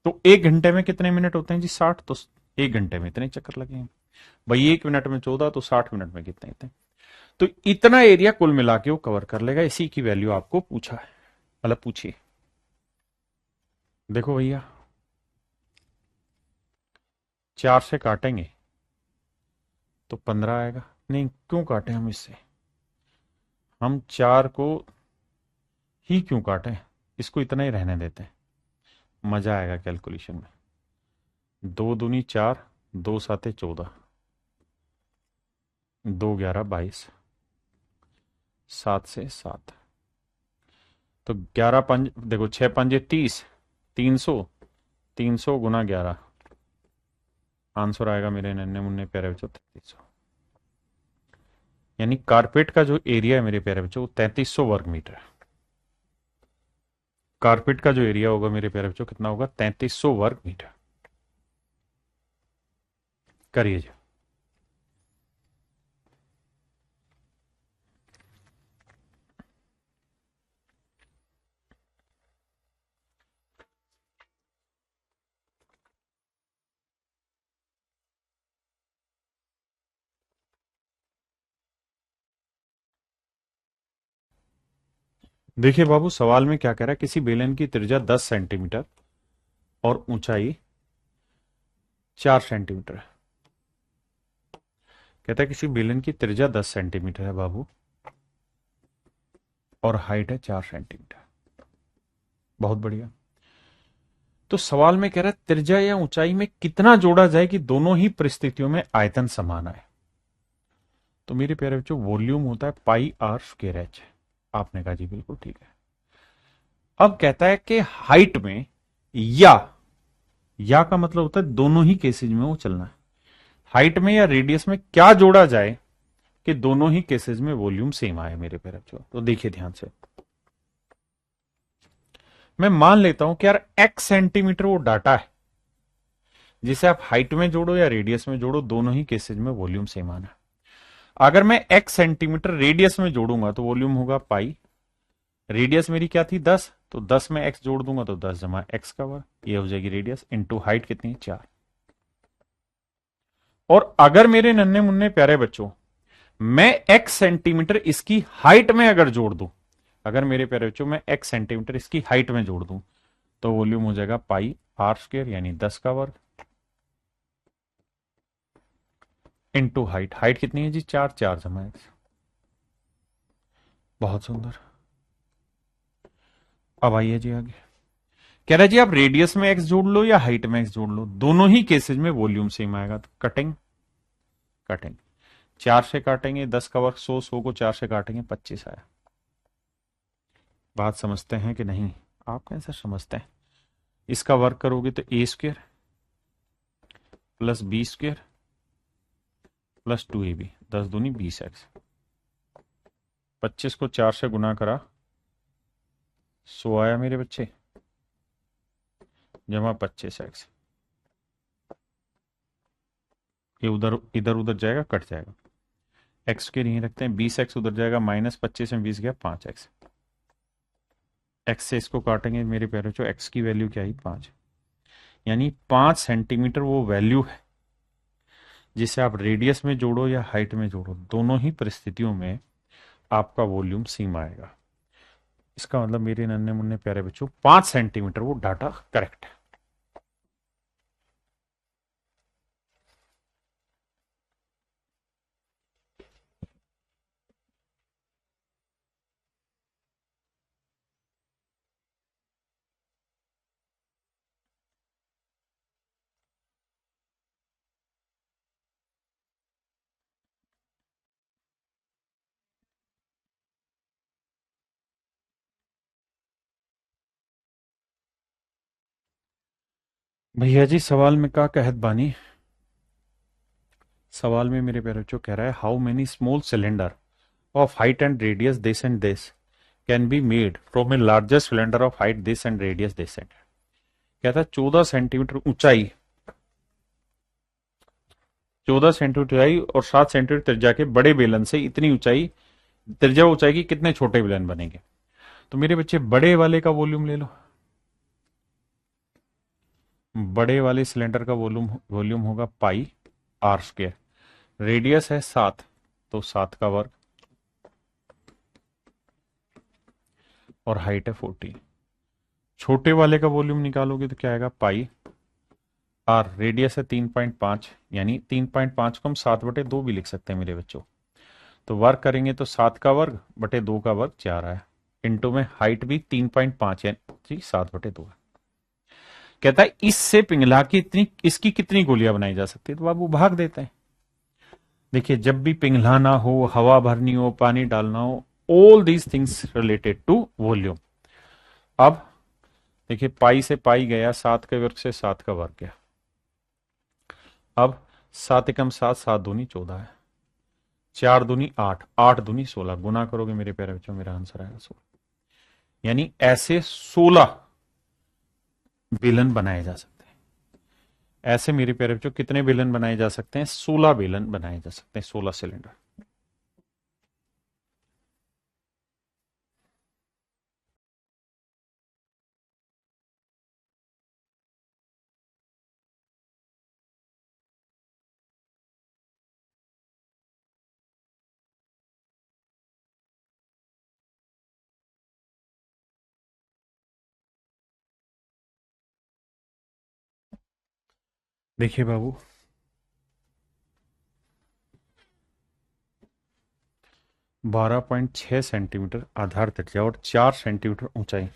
तो 1 घंटे में कितने मिनट होते हैं जी 60, तो 1 घंटे में इतने चक्कर लगेंगे भाई। 1 मिनट में 14 तो 60 मिनट में कितने इतने, तो इतना एरिया कुल मिला के वो कवर कर लेगा। इसी की वैल्यू आपको पूछा है, मतलब पूछिए। देखो भैया 4 से काटेंगे तो 15 आएगा। नहीं, क्यों काटे हम इससे, हम 4 को ही क्यों काटें, इसको इतना ही रहने देते हैं, मजा आएगा कैलकुलेशन में। 2 दूनी 4, 2 साते 14, 2 11 22, 7 से 7, तो 11 पंज देखो, 6 पंजे 30, 300, 300 गुना 11, आंसर आएगा मेरे नन्हे मुन्ने प्यारे बच्चों 3300। यानी कारपेट का जो एरिया है मेरे प्यारे बच्चों वो 3300 वर्ग मीटर है। कारपेट का जो एरिया होगा मेरे प्यारे बच्चों कितना होगा, 3300 वर्ग मीटर। करिए जी। देखिए बाबू, सवाल में क्या कह रहा है, किसी बेलन की त्रिज्या 10 सेंटीमीटर और ऊंचाई 4 सेंटीमीटर है। कहता है किसी बेलन की त्रिज्या 10 सेंटीमीटर है बाबू और हाइट है 4 सेंटीमीटर। बहुत बढ़िया। तो सवाल में कह रहा है त्रिज्या या ऊंचाई में कितना जोड़ा जाए कि दोनों ही परिस्थितियों में आयतन समान आए। तो मेरे प्यारे बच्चों, वॉल्यूम होता है पाई आर स्क्वायर एच। आपने कहा जी बिल्कुल ठीक है। अब कहता है कि हाइट में या का मतलब होता है दोनों ही केसेज में वो चलना है। हाइट में या रेडियस में क्या जोड़ा जाए कि दोनों ही केसेज में वॉल्यूम सेम आए मेरे प्यारे बच्चों। तो देखिए ध्यान से, मैं मान लेता हूं कि यार x सेंटीमीटर वो डाटा है जिसे आप हाइट में जोड़ो या रेडियस में जोड़ो, दोनों ही केसेज में वॉल्यूम सेम आना है। अगर मैं x सेंटीमीटर रेडियस में जोड़ूंगा तो वॉल्यूम होगा पाई, रेडियस मेरी क्या थी 10, तो 10 में x जोड़ दूंगा तो 10 जमा x का वर्ग, ये हो जाएगी रेडियस, इंटू हाइट कितनी है 4। और अगर मेरे नन्हे मुन्ने प्यारे बच्चों मैं x सेंटीमीटर इसकी हाइट में अगर जोड़ दूं, अगर मेरे प्यारे बच्चों मैं x सेंटीमीटर इसकी हाइट में जोड़ दूं तो वॉल्यूम हो जाएगा पाई आर स्क्वायर यानी 10 का वर्ग इंटू हाइट, हाइट कितनी है जी 4, 4 जमा x। बहुत सुंदर। अब आइए जी आगे, कह रहा है जी आप रेडियस में x जोड़ लो या हाइट में x जोड़ लो, दोनों ही केसेज में वॉल्यूम सेम आएगा। तो कटिंग, कटिंग 4 से काटेंगे 10 का वर्ग 100, 100 को 4 से काटेंगे 25 आया। बात समझते हैं कि नहीं, आप कैसे समझते हैं। इसका वर्ग करोगे तो A square plus B square plus 2ab, 10 दूनी 20x, 25 को 4 से गुना करा 100 आया मेरे बच्चे, जमा 25x, ये उधर इधर उधर जाएगा कट जाएगा, x के नहीं रखते हैं, 20x उधर जाएगा, माइनस 25 में 20 गया 5x, x से इसको काटेंगे मेरे प्यारे बच्चों, x की वैल्यू क्या है 5, यानी 5 सेंटीमीटर वो वैल्यू है जिसे आप रेडियस में जोड़ो या हाइट में जोड़ो, दोनों ही परिस्थितियों में आपका वॉल्यूम सेम आएगा। इसका मतलब मेरे नन्हे मुन्ने प्यारे बच्चों 5 सेंटीमीटर वो डाटा करेक्ट है। भैया जी सवाल में का कहत बानी, सवाल में मेरे प्यारे बच्चों कह रहा है how many small cylinder of height and radius this and this can be made from A largest cylinder of height this and radius this and. कहता है 14 सेंटीमीटर ऊंचाई, 14 सेंटीमीटर ऊंचाई और 7 सेंटीमीटर त्रिज्या के बड़े बेलन से इतनी ऊंचाई, त्रिज्या ऊंचाई की कितने छोटे बेलन बनेंगे। तो मेरे बच्चे बड़े वाले का वॉल्यूम ले लो, बड़े वाले सिलेंडर का वॉल्यूम वॉल्यूम होगा पाई आर स्क्वायर, रेडियस है 7 तो 7 का वर्ग और हाइट है 40। छोटे वाले का वॉल्यूम निकालोगे तो क्या आएगा पाई आर रेडियस है 3.5, यानी 3.5 को हम 7/2 भी लिख सकते हैं मेरे बच्चों। तो वर्ग करेंगे तो 7 का वर्ग बटे 2 का वर्ग 4 आया, इंटू में हाइट भी 3.5 यानी 7/2 है। कहता है इससे पिघला के इतनी इसकी कितनी गोलियां बनाई जा सकती है, तो बाबू भाग देते हैं। देखिए जब भी पिघलाना हो, हवा भरनी हो, पानी डालना हो, all these things related to volume. अब देखिए पाई से पाई गया, 7 के वर्ग से 7 का वर्ग गया। अब 7 एकम 7, 7 दूनी 14 है, 4 दूनी 8, 8 दूनी 16, गुना करोगे मेरे प्यारे बच्चों मेरा आंसर आएगा 16। यानी ऐसे 16 बेलन बनाए जा सकते हैं। ऐसे मेरे प्यारे बच्चों कितने बेलन बनाए जा सकते हैं? 16 बेलन बनाए जा सकते हैं, 16 सिलेंडर। देखिए बाबू 12.6 सेंटीमीटर आधार त्रिज्या और 4 सेंटीमीटर ऊंचाई,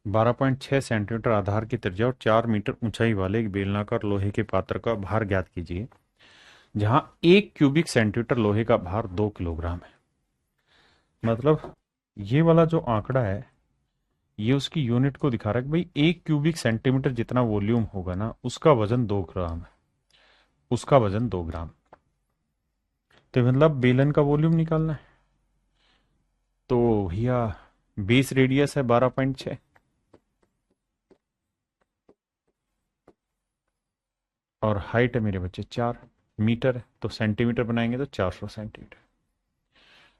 12.6 सेंटीमीटर आधार की त्रिज्या और 4 मीटर ऊंचाई वाले एक बेलनाकार लोहे के पात्र का भार ज्ञात कीजिए जहां 1 क्यूबिक सेंटीमीटर लोहे का भार 2 किलोग्राम है। मतलब ये वाला जो आंकड़ा है ये उसकी यूनिट को दिखा रहा है कि भाई 1 क्यूबिक सेंटीमीटर जितना वॉल्यूम होगा ना उसका वजन 2 ग्राम है, उसका वजन 2 ग्राम। तो मतलब बेलन का वॉल्यूम निकालना है, तो भैया बेस रेडियस है 12.6 और हाइट है मेरे बच्चे 4 मीटर है, तो सेंटीमीटर बनाएंगे तो 400 सेंटीमीटर।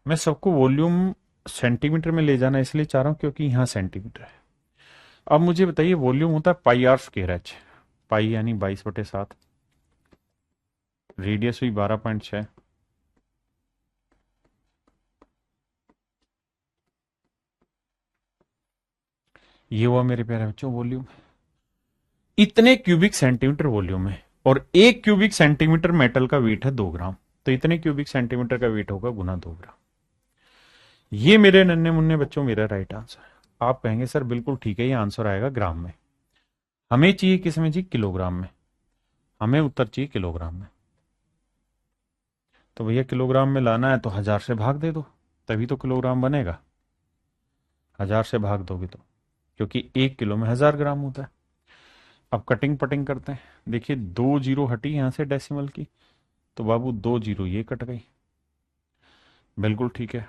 मैं सबको वॉल्यूम सेंटीमीटर में ले जाना इसलिए चाह रहा हूं क्योंकि यहां सेंटीमीटर है। अब मुझे बताइए वॉल्यूम होता है पाई आर स्क्वायर एच, पाई यानी 22/7, रेडियस हुई 12.6, ये हुआ मेरे प्यारे बच्चों वॉल्यूम। इतने क्यूबिक सेंटीमीटर वॉल्यूम है और 1 क्यूबिक सेंटीमीटर मेटल का वेट है 2 ग्राम, तो इतने क्यूबिक सेंटीमीटर का वेट होगा गुना 2 ग्राम। ये मेरे नन्हे मुन्ने बच्चों मेरा राइट आंसर है। आप कहेंगे सर बिल्कुल ठीक है, ये आंसर आएगा ग्राम में। हमें चाहिए किस में? चाहिए किलोग्राम में, हमें उत्तर चाहिए किलोग्राम में। तो भैया किलोग्राम में लाना है तो 1000 से भाग दे दो, तभी तो किलोग्राम बनेगा। 1000 से भाग दोगे तो, क्योंकि 1 किलो में 1000 ग्राम होता है। अब कटिंग पटिंग करते हैं। देखिए 2 जीरो हटी यहां से डेसिमल की, तो बाबू 2 जीरो ये कट गई, बिल्कुल ठीक है।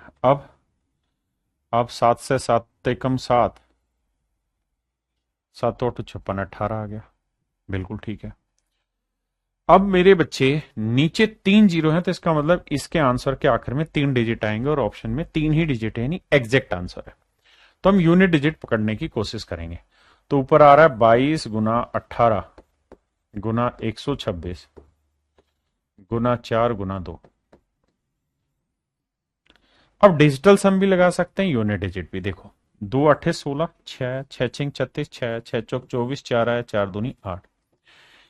अब 7 से 7 एकम 7, 7 8 56, 18 आ गया, बिल्कुल ठीक है। अब मेरे बच्चे नीचे 3 जीरो हैं, तो इसका मतलब इसके आंसर के आखिर में 3 डिजिट आएंगे और ऑप्शन में 3 ही डिजिट है, यानी एग्जैक्ट आंसर है। तो हम यूनिट डिजिट पकड़ने की कोशिश करेंगे। तो ऊपर आ रहा है 22 गुना 18 गुना 126 गुना 4 गुना 2। अब डिजिटल सम भी लगा सकते हैं, यूनिट डिजिट भी। देखो 2 अट्ठे 16, 6 6 छिंग 36, 6 6 चौक 24, 4 आया 4 दूनी 8।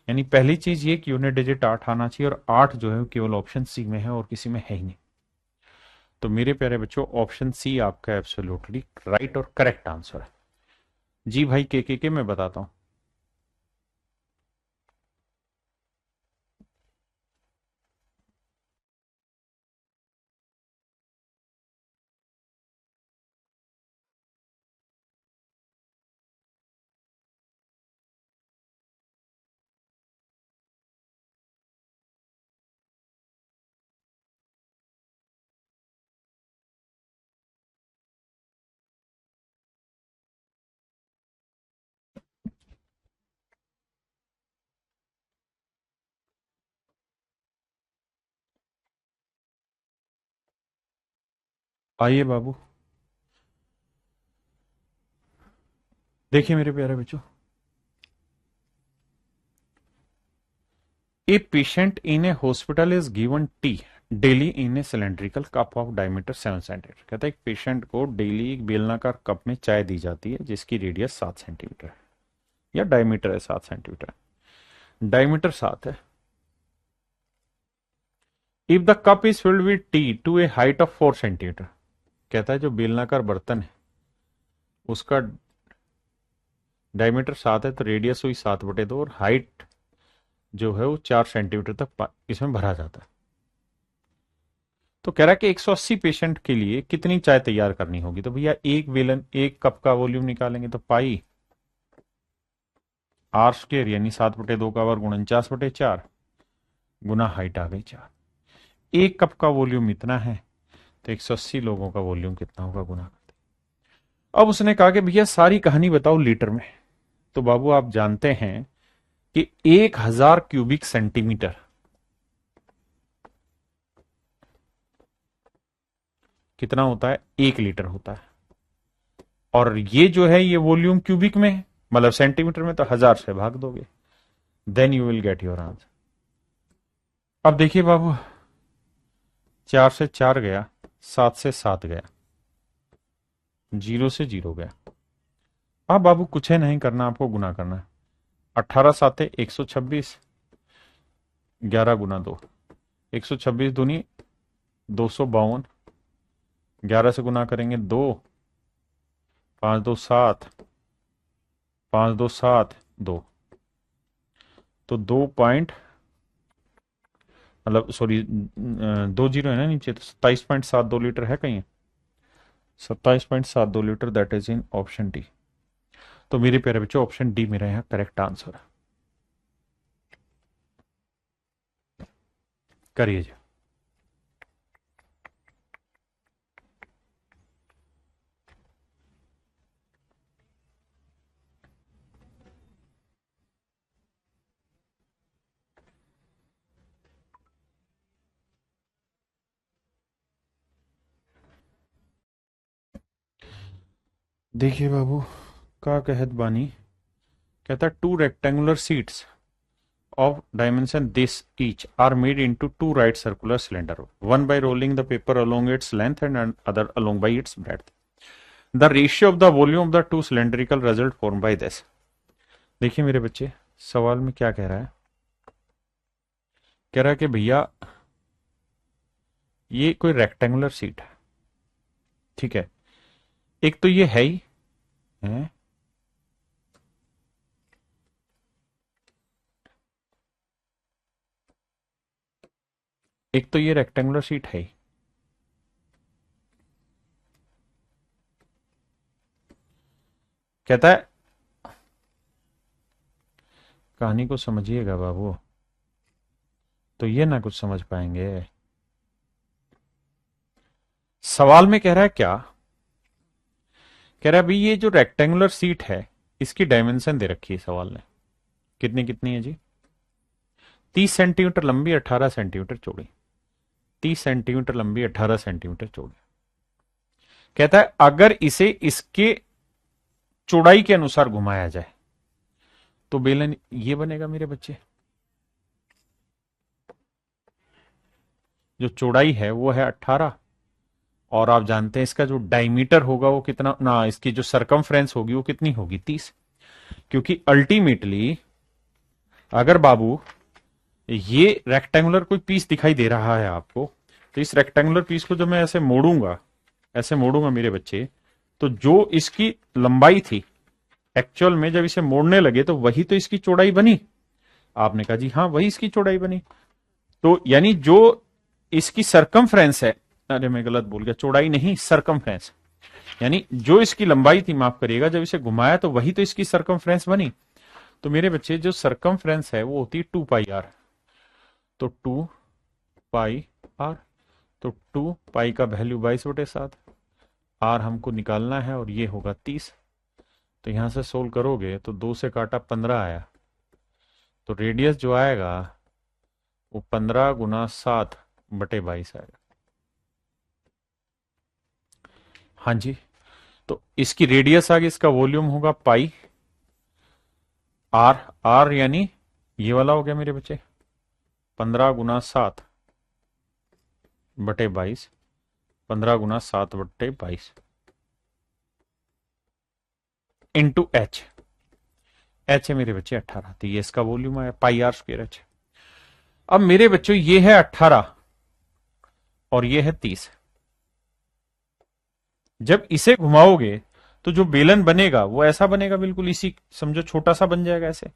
यानी पहली चीज ये कि यूनिट डिजिट 8 आना चाहिए, और 8 जो है केवल ऑप्शन सी में है और किसी में है ही नहीं। तो मेरे प्यारे बच्चों ऑप्शन सी आपका एब्सोल्युटली राइट और करेक्ट आंसर है। जी भाई के मैं बताता हूं। आइए बाबू, देखिए मेरे प्यारे बच्चों, a patient in A hospital is given T daily in A cylindrical cup of diameter 7 centimetre. कहता है एक पेशेंट को डेली एक बेलनाकार कप में चाय दी जाती है जिसकी रेडियस 7 सेंटीमीटर है। या डायमीटर है 7 सेंटीमीटर, डायमीटर 7 है। If the cup is filled with tea to a height of 4 centimetre, कहता है जो बेलनाकार बर्तन है उसका डायमीटर 7 है तो रेडियस हुई 7/2 और हाइट जो है वो 4 सेंटीमीटर तक इसमें भरा जाता है। तो कह रहा है कि 180 पेशेंट के लिए कितनी चाय तैयार करनी होगी। तो भैया एक बेलन एक कप का वॉल्यूम निकालेंगे तो पाई आर स्क्वायर यानी 7/2 का वर्ग 49/4 गुना हाइट आ गई 4। एक कप का वॉल्यूम इतना है तो 180 लोगों का वॉल्यूम कितना होगा गुना करते। अब उसने कहा कि भैया सारी कहानी बताओ लीटर में। तो बाबू आप जानते हैं कि 1000 क्यूबिक सेंटीमीटर कितना होता है, 1 लीटर होता है। और ये जो है ये वॉल्यूम क्यूबिक में है, मतलब सेंटीमीटर में, तो 1000 से भाग दोगे, then you will get your answer. अब देखिए बाबू 4 से 4 गया, 7 से 7 गया, 0 से 0 गया। अब बाबू कुछ है नहीं करना, आपको गुना करना है। 18 साते 126, 11 गुना 2, 126 दूनी 252, 11 से गुना करेंगे 2, 5 2 7, 5 2 7 2, तो 2 पॉइंट मतलब सॉरी 2 जीरो है ना नीचे, तो 27.72 लीटर है कहीं, 27.72 litre, that is in option D. तो मेरे प्यारे बच्चों ऑप्शन डी मेरा यहाँ करेक्ट आंसर है। करिए जी। देखिए बाबू का कहत बानी, कहता 2 rectangular seats of dimension this each are made into 2 right circular cylinder, one by rolling the paper along its length and other along by its breadth. The ratio of the volume of the 2 cylindrical result formed by this. देखिए मेरे बच्चे सवाल में क्या कह रहा है, कह रहा है कि भैया ये कोई रेक्टेंगुलर सीट है, ठीक है, एक तो ये है ही है, एक तो ये रेक्टेंगुलर सीट है ही, कहता है कहानी को समझिएगा बाबू, तो ये ना कुछ समझ पाएंगे। सवाल में कह रहा है क्या, कह रहा है भाई ये जो रेक्टेंगुलर सीट है इसकी डायमेंशन दे रखी है सवाल ने, कितनी कितनी है जी, 30 सेंटीमीटर लंबी 18 सेंटीमीटर चौड़ी, 30 सेंटीमीटर लंबी 18 सेंटीमीटर चौड़ी। कहता है अगर इसे इसके चौड़ाई के अनुसार घुमाया जाए तो बेलन ये बनेगा मेरे बच्चे, जो चौड़ाई है वो है 18, और आप जानते हैं इसका जो डायमीटर होगा वो कितना ना, इसकी जो सरकमफ्रेंस होगी वो कितनी होगी 30, क्योंकि अल्टीमेटली अगर बाबू ये रेक्टेंगुलर कोई पीस दिखाई दे रहा है आपको, तो इस रेक्टेंगुलर पीस को जब मैं ऐसे मोड़ूंगा, ऐसे मोड़ूंगा मेरे बच्चे, तो जो इसकी लंबाई थी एक्चुअल में जब इसे मोड़ने लगे तो वही तो इसकी चौड़ाई बनी। आपने कहा जी हाँ वही इसकी चौड़ाई बनी, तो यानी जो इसकी सरकमफ्रेंस है, अरे मैं गलत बोल गया, चौड़ाई नहीं सरकमफ्रेंस, यानी जो इसकी लंबाई थी माफ करिएगा, जब इसे घुमाया तो वही तो इसकी सरकमफ्रेंस बनी। तो मेरे बच्चे जो सरकमफ्रेंस है वो होती है 2πr, तो 2πr, तो 2π का वैल्यू 22/7, आर हमको निकालना है और ये होगा 30। तो यहां से सोल्व करोगे तो 2 से काटा 15 आया, तो रेडियस जो आएगा वो 15 गुना 7/22 आएगा। हाँ जी, तो इसकी रेडियस आ गई, इसका वॉल्यूम होगा पाई आर, आर यानी ये वाला हो गया मेरे बच्चे 15 गुना 7/22, 15 गुना 7/22 इंटू एच, एच है मेरे बच्चे 18, तो ये इसका वॉल्यूम आया पाई आर स्क्वायर एच। अब मेरे बच्चों ये है 18 और ये है 30। जब इसे घुमाओगे तो जो बेलन बनेगा वो ऐसा बनेगा, बिल्कुल इसी समझो छोटा सा बन जाएगा ऐसे।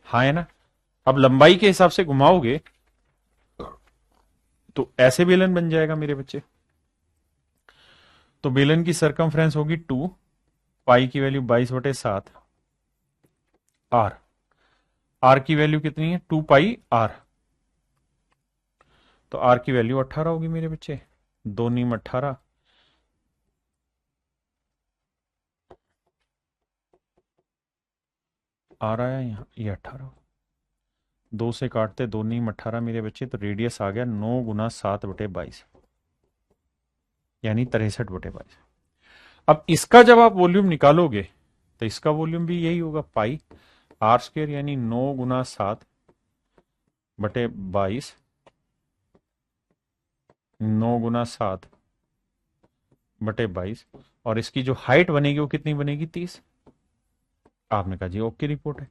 हाँ है ना। अब लंबाई के हिसाब से घुमाओगे तो ऐसे बेलन बन जाएगा मेरे बच्चे। तो बेलन की सरकमफ्रेंस होगी 2, पाई की वैल्यू 22/7, आर, आर की वैल्यू कितनी है 2 पाई आर, तो आर की वैल्यू 18 होगी मेरे बच्चे, 2 नीम 18, आर आया यहाँ, ये 18, 2 से काटते 2 नीम 18 मेरे बच्चे, तो रेडियस आ गया 9 × 7/22, यानी 63/22। अब इसका जब आप वॉल्यूम निकालोगे तो इसका वॉल्यूम भी यही होगा पाई आर स्क्वायर, यानी 9 × 7/22, 9 × 7/22, और इसकी जो हाइट बनेगी वो कितनी बनेगी 30। आपने कहा जी ओके रिपोर्ट है।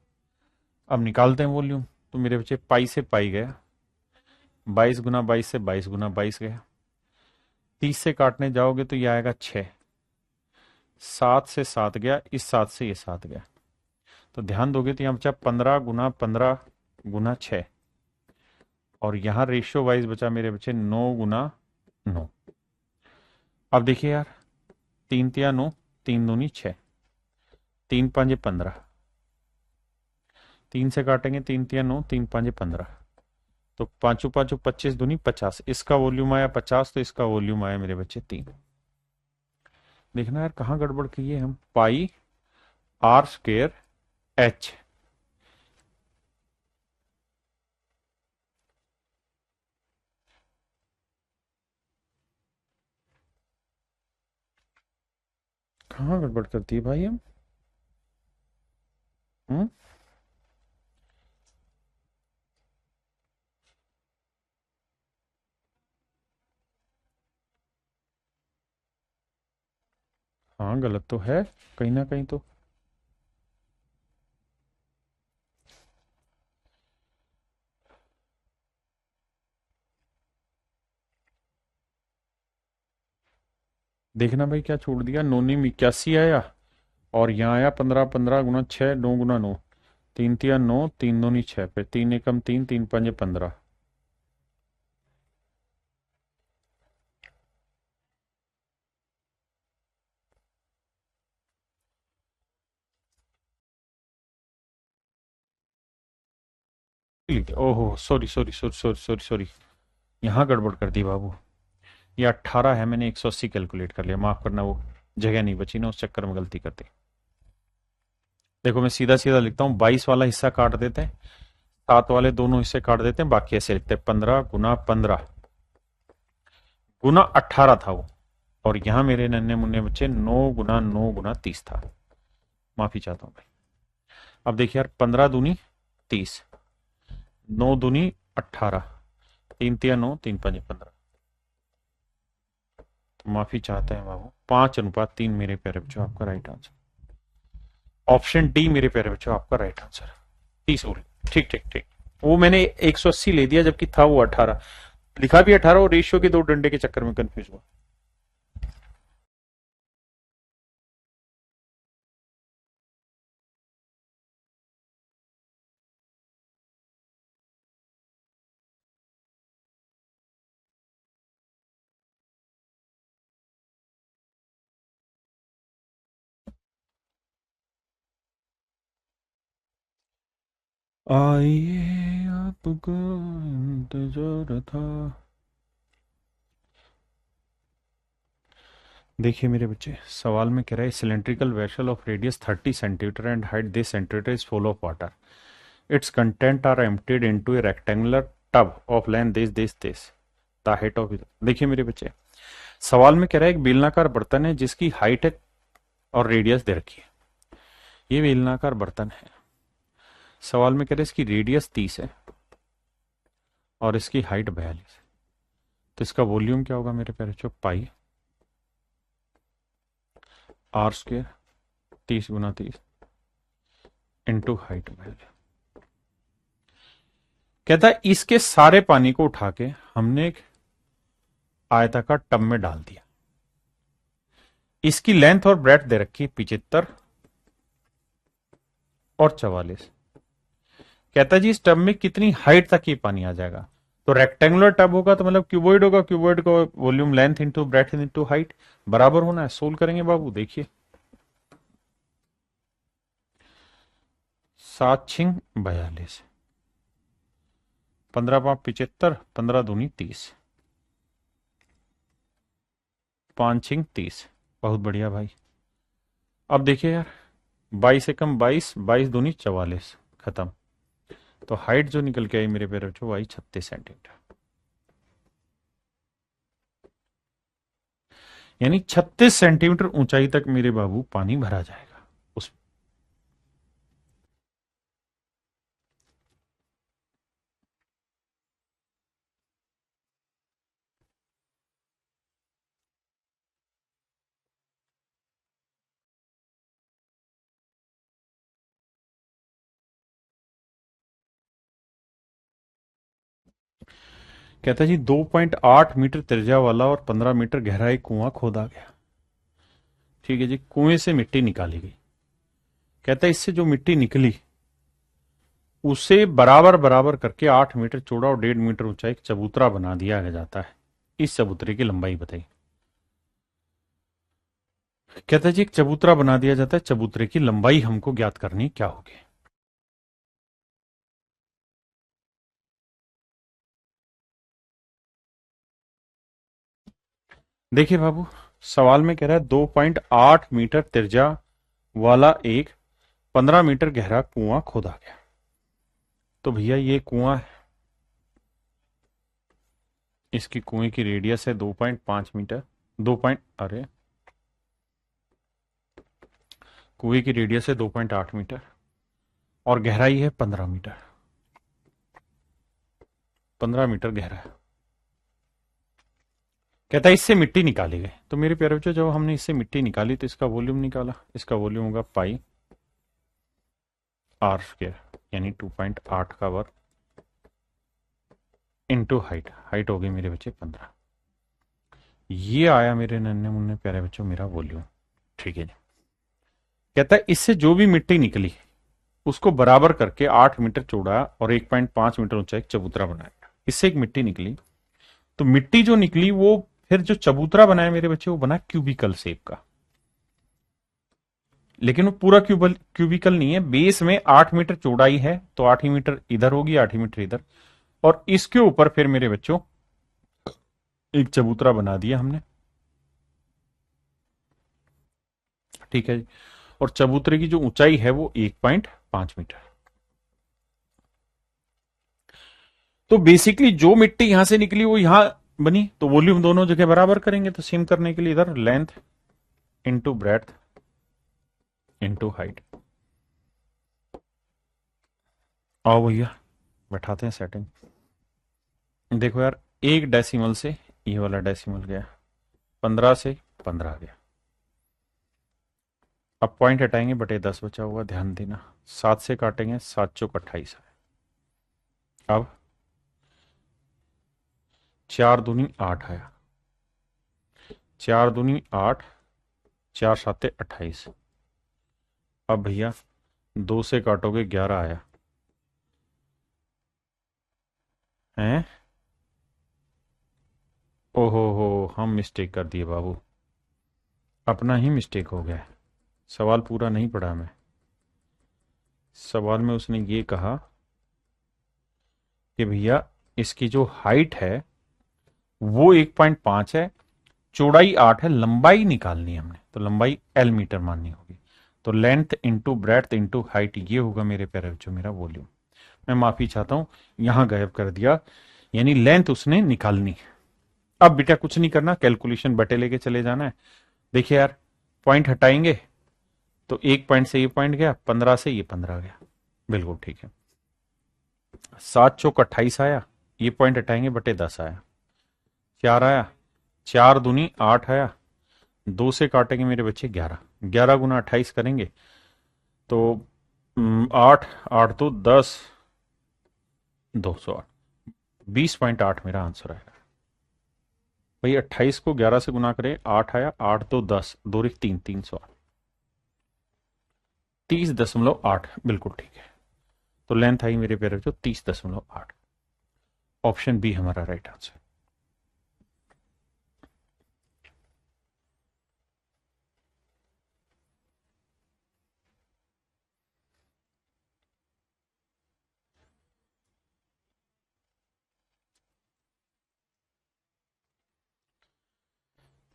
अब निकालते हैं वॉल्यूम। तो मेरे बच्चे पाई से पाई गया, 22 × 22 से 22 × 22 गया, 30 से काटने जाओगे तो ये आएगा 6, 7 से 7 गया, इस 7 से ये 7 गया, तो ध्यान दोगे तो यहाँ बचा 15 × 15 × 6, और यहां रेशियो वाइज बचा मेरे बच्चे 9 × 9। अब देखिए यार, 3 तिया 9, 3 दूनी 6, 3 5 15, 3 से काटेंगे 3 तिया 9, 3 5 15, तो 5 5 25 दूनी 50, इसका वॉल्यूम आया 50, तो इसका वॉल्यूम आया मेरे बच्चे 3। देखना यार कहां गड़बड़ की है हम, पाई आर स्क्वायर एच, कहां गड़बड़ करती है भाई हम। हम्म, हाँ गलत तो है कहीं ना कहीं तो। देखना भाई क्या छोड़ दिया, 9 × 81 आया, और यहाँ आया 15 × 6, 9 × 9, 3 तिया 9, 3 दूनी 6, फिर 3 एकम 3, 3 5 15। ओहो sorry sorry sorry sorry sorry sorry, यहाँ गड़बड़ कर दी बाबू। ये 18 है, मैंने 180 कैलकुलेट कर लिया, माफ करना, वो जगह नहीं बची ना, उस चक्कर में गलती कर दी। देखो मैं सीधा सीधा लिखता हूँ, 22 वाला हिस्सा काट देते हैं, 7 वाले दोनों हिस्से काट देते हैं, बाकी ऐसे लिखते हैं 15 × 15 × 18 था वो, और यहां मेरे नन्हे मुन्ने बच्चे 9 × 9 × 30 था। माफी चाहता हूं भाई। अब देखिए यार, 15 दूनी 30, 9 दूनी 18, 3 तिया 9, 3 5 15, तो माफी चाहते हैं बाबू, 5:3 मेरे प्यारे बच्चों आपका राइट आंसर। ऑप्शन डी मेरे प्यारे बच्चों आपका राइट आंसर, 30 हो रही। ठीक ठीक ठीक, वो मैंने 180 ले दिया जबकि था वो 18, लिखा भी 18, और रेशियो के 2 डंडे के चक्कर में कंफ्यूज हुआ। आइए आपका इंतजार था। देखिए मेरे बच्चे, सवाल में कह रहा है cylindrical vessel of radius 30 centimetre and height this centimetre is full of water, its content are emptied into a rectangular tub of length this the height of. देखिए मेरे बच्चे, सवाल में कह रहा है एक बेलनाकार बर्तन है जिसकी हाइट है और रेडियस दे रखी है। ये बेलनाकार बर्तन है, सवाल में कह रहे हैं इसकी रेडियस 30 है और इसकी हाइट 42 है, तो इसका वॉल्यूम क्या होगा मेरे प्यारे बच्चों, पाई आर स्क्वायर 30 × 30, इंटू हाइट बह गया। कहता है इसके सारे पानी को उठा के हमने एक आयताकार टब में डाल दिया। इसकी लेंथ और ब्रेड्थ दे रखी 75 और 44। कहता है जी इस टब में कितनी हाइट तक ये पानी आ जाएगा। तो रेक्टेंगुलर टब होगा तो मतलब क्यूबॉइड होगा, क्यूबॉइड को volume length into breadth into height बराबर होना है। सोल्व करेंगे बाबू, देखिए 7 छिंग 42, 15 5 75, 15 दूनी 30, 5 छिंग 30। बहुत बढ़िया भाई। अब देखिए यार 22 एकम 22, 22 दूनी 44, खत्म। तो हाइट जो निकल के आई मेरे पैर वो आई 36 सेंटीमीटर। यानी 36 सेंटीमीटर ऊंचाई तक मेरे बाबू पानी भरा जाएगा उस। कहता है जी 2.8 मीटर त्रिज्या वाला और 15 मीटर गहरा एक कुआं खोदा गया। ठीक है जी, कुएं से मिट्टी निकाली गई। कहता है इससे जो मिट्टी निकली उसे बराबर बराबर करके 8 मीटर चौड़ा और 1.5 मीटर ऊंचा एक चबूतरा बना दिया जाता है। इस चबूतरे की लंबाई बताइए। कहता है जी एक चबूतरा बना दिया जाता है, चबूतरे की लंबाई हमको ज्ञात करनी, क्या होगी। देखिए बाबू सवाल में कह रहा है 2.8 मीटर त्रिज्या वाला एक 15 मीटर गहरा कुआं खोदा गया। तो भैया ये कुआं है, इसकी कुएं की रेडियस है 2.5 मीटर, 2 पॉइंट अरे कुएं की रेडियस है 2.8 मीटर और गहराई है 15 मीटर। 15 मीटर गहरा है। कहता है इससे मिट्टी निकाली गई। तो मेरे प्यारे बच्चों जब हमने इससे मिट्टी निकाली तो इसका वॉल्यूम निकाला। इसका वॉल्यूम होगा पाई आर स्क्वायर, यानी 2.8 का वर्ग इंटू हाइट। हाइट हो गई मेरे बच्चे 15। ये आया मेरे नन्हे मुन्ने प्यारे बच्चों मेरा वॉल्यूम। ठीक है जी। कहता है इससे जो भी मिट्टी निकली उसको बराबर करके 8 मीटर चौड़ा और 1.5 मीटर ऊंचा एक चबूतरा बनाया। इससे एक मिट्टी निकली, तो मिट्टी जो निकली वो फिर जो चबूतरा बनाया मेरे बच्चे वो बना क्यूबिकल शेप का। लेकिन वो पूरा क्यूबिकल नहीं है, बेस में 8 मीटर चौड़ाई है तो 8 ही मीटर इधर होगी, 8 ही मीटर इधर, और इसके ऊपर फिर मेरे बच्चों एक चबूतरा बना दिया हमने। ठीक है जी। और चबूतरे की जो ऊंचाई है वो 1.5 मीटर। तो बेसिकली जो मिट्टी यहां से निकली वो यहां बनी, तो वॉल्यूम दोनों जगह बराबर करेंगे। तो सेम करने के लिए इधर length into breadth into height. आओ भैया बैठाते हैं सेटिंग। देखो यार एक डेसिमल से ये वाला डेसिमल गया, 15 से 15 गया। अब पॉइंट हटाएंगे बटे 10 बचा हुआ, ध्यान देना। 7 से काटेंगे, 7 चौक 28 है। अब 4 दूनी 8 आया, 4 दूनी 8, 4 साते 28। अब भैया 2 से काटोगे 11 आया हैं। ओहो हो हम मिस्टेक कर दिए बाबू, अपना ही मिस्टेक हो गया। सवाल पूरा नहीं पढ़ा मैं। सवाल में उसने ये कहा कि भैया इसकी जो हाइट है वो 1.5 है, चौड़ाई 8 है, लंबाई निकालनी है हमने, तो लंबाई एल मीटर माननी होगी। तो length into breadth into height ये होगा मेरे प्यारे बच्चों मेरा वॉल्यूम। मैं माफी चाहता हूं यहां गायब कर दिया, यानी लेंथ उसने निकालनी। अब बेटा कुछ नहीं करना, कैलकुलेशन बटे लेके चले जाना है। देखिए यार पॉइंट हटाएंगे तो एक पॉइंट से ये पॉइंट गया, 15 से ये 15 गया, बिल्कुल ठीक है। 7 चौक 28 आया, ये पॉइंट हटाएंगे बटे 10 आया, 4 आया, 4 दूनी 8 आया, 2 से काटेंगे मेरे बच्चे 11, 11 गुना 28 करेंगे तो 8 8 तो 10, 208, 20.8 मेरा आंसर आएगा भाई। 28 को 11 से गुना करें, 8 आया, 8 तो 10, 2 रे 3, 308, 30.8, बिल्कुल ठीक है। तो लेंथ आई मेरे प्यारे बच्चों 30.8। ऑप्शन बी हमारा राइट आंसर।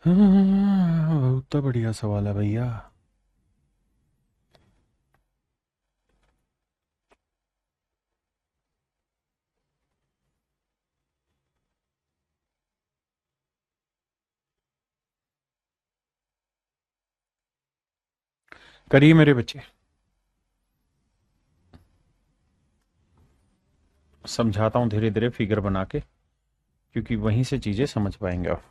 बहुत बढ़िया सवाल है भैया। करिए मेरे बच्चे, समझाता हूं धीरे धीरे फिगर बना के, क्योंकि वहीं से चीजें समझ पाएंगे आप।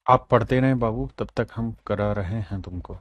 आप पढ़ते रहें बाबू, तब तक हम करा रहे हैं तुमको।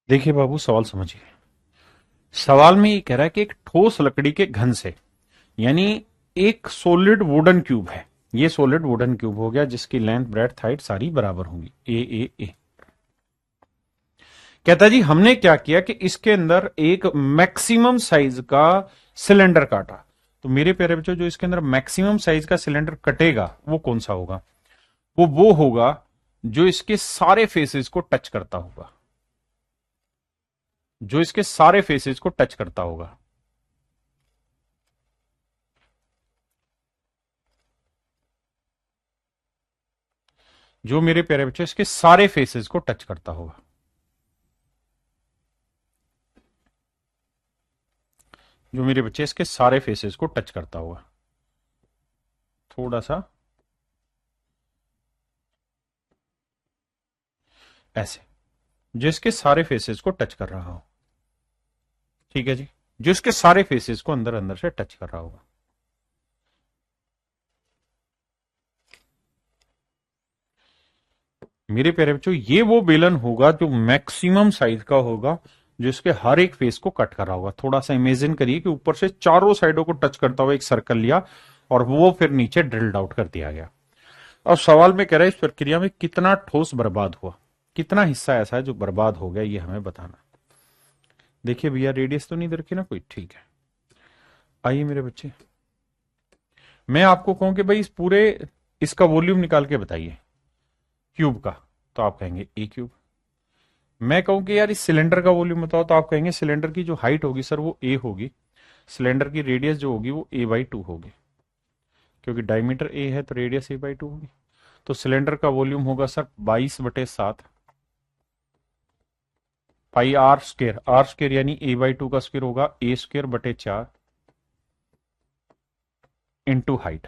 देखिए बाबू, सवाल समझिए। सवाल में ये कह रहा है कि एक ठोस लकड़ी के घन से, यानी एक सॉलिड वुडन क्यूब है, ये सॉलिड वुडन क्यूब हो गया जिसकी लेंथ ब्रेड्थ हाइट सारी बराबर होंगी, ए। कहता जी हमने क्या किया कि इसके अंदर एक मैक्सिमम साइज का सिलेंडर काटा। तो मेरे प्यारे बच्चों, जो इसके अंदर मैक्सिमम साइज का सिलेंडर कटेगा वो कौन सा होगा? वो होगा जो इसके सारे फेसेस को टच करता होगा, जो इसके सारे फेसेस को टच करता होगा। जो मेरे प्यारे बच्चों इसके सारे फेसेस को टच करता होगा। जो मेरे बच्चे इसके सारे फेसेस को टच करता होगा। थोड़ा सा ऐसे, जो इसके सारे फेसेस को टच कर रहा हो। ठीक है जी, जो इसके सारे फेसेस को अंदर अंदर से टच कर रहा होगा। मेरे प्यारे बच्चों, ये वो बेलन होगा जो मैक्सिमम साइज का होगा, जो इसके हर एक फेस को कट कर रहा होगा। थोड़ा सा इमेजिन करिए कि ऊपर से चारों साइडों को टच करता हुआ एक सर्कल लिया और वो फिर नीचे ड्रिल्ड आउट कर दिया गया। अब सवाल में कह रहा है इस प्रक्रिया में कितना ठोस बर्बाद हुआ, कितना हिस्सा ऐसा है जो बर्बाद हो गया, ये हमें बताना। देखिए भैया, रेडियस तो नहीं दे रखी ना कोई, ठीक है। आइए मेरे बच्चे, मैं आपको कहूं कि भाई इस पूरे इसका वॉल्यूम निकाल के बताइए क्यूब का, तो आप कहेंगे ए क्यूब। मैं कहूं कि यार इस सिलेंडर का वॉल्यूम बताओ, तो आप कहेंगे सिलेंडर की जो हाइट होगी सर वो ए होगी, सिलेंडर की रेडियस जो होगी वो a/2 होगी, क्योंकि डायमीटर ए है तो रेडियस a/2 होगी। तो सिलेंडर का वॉल्यूम होगा सर 22/7 पाई आर स्क्र यानी a/2 का स्क्र होगा a² 4 इंटू हाइट।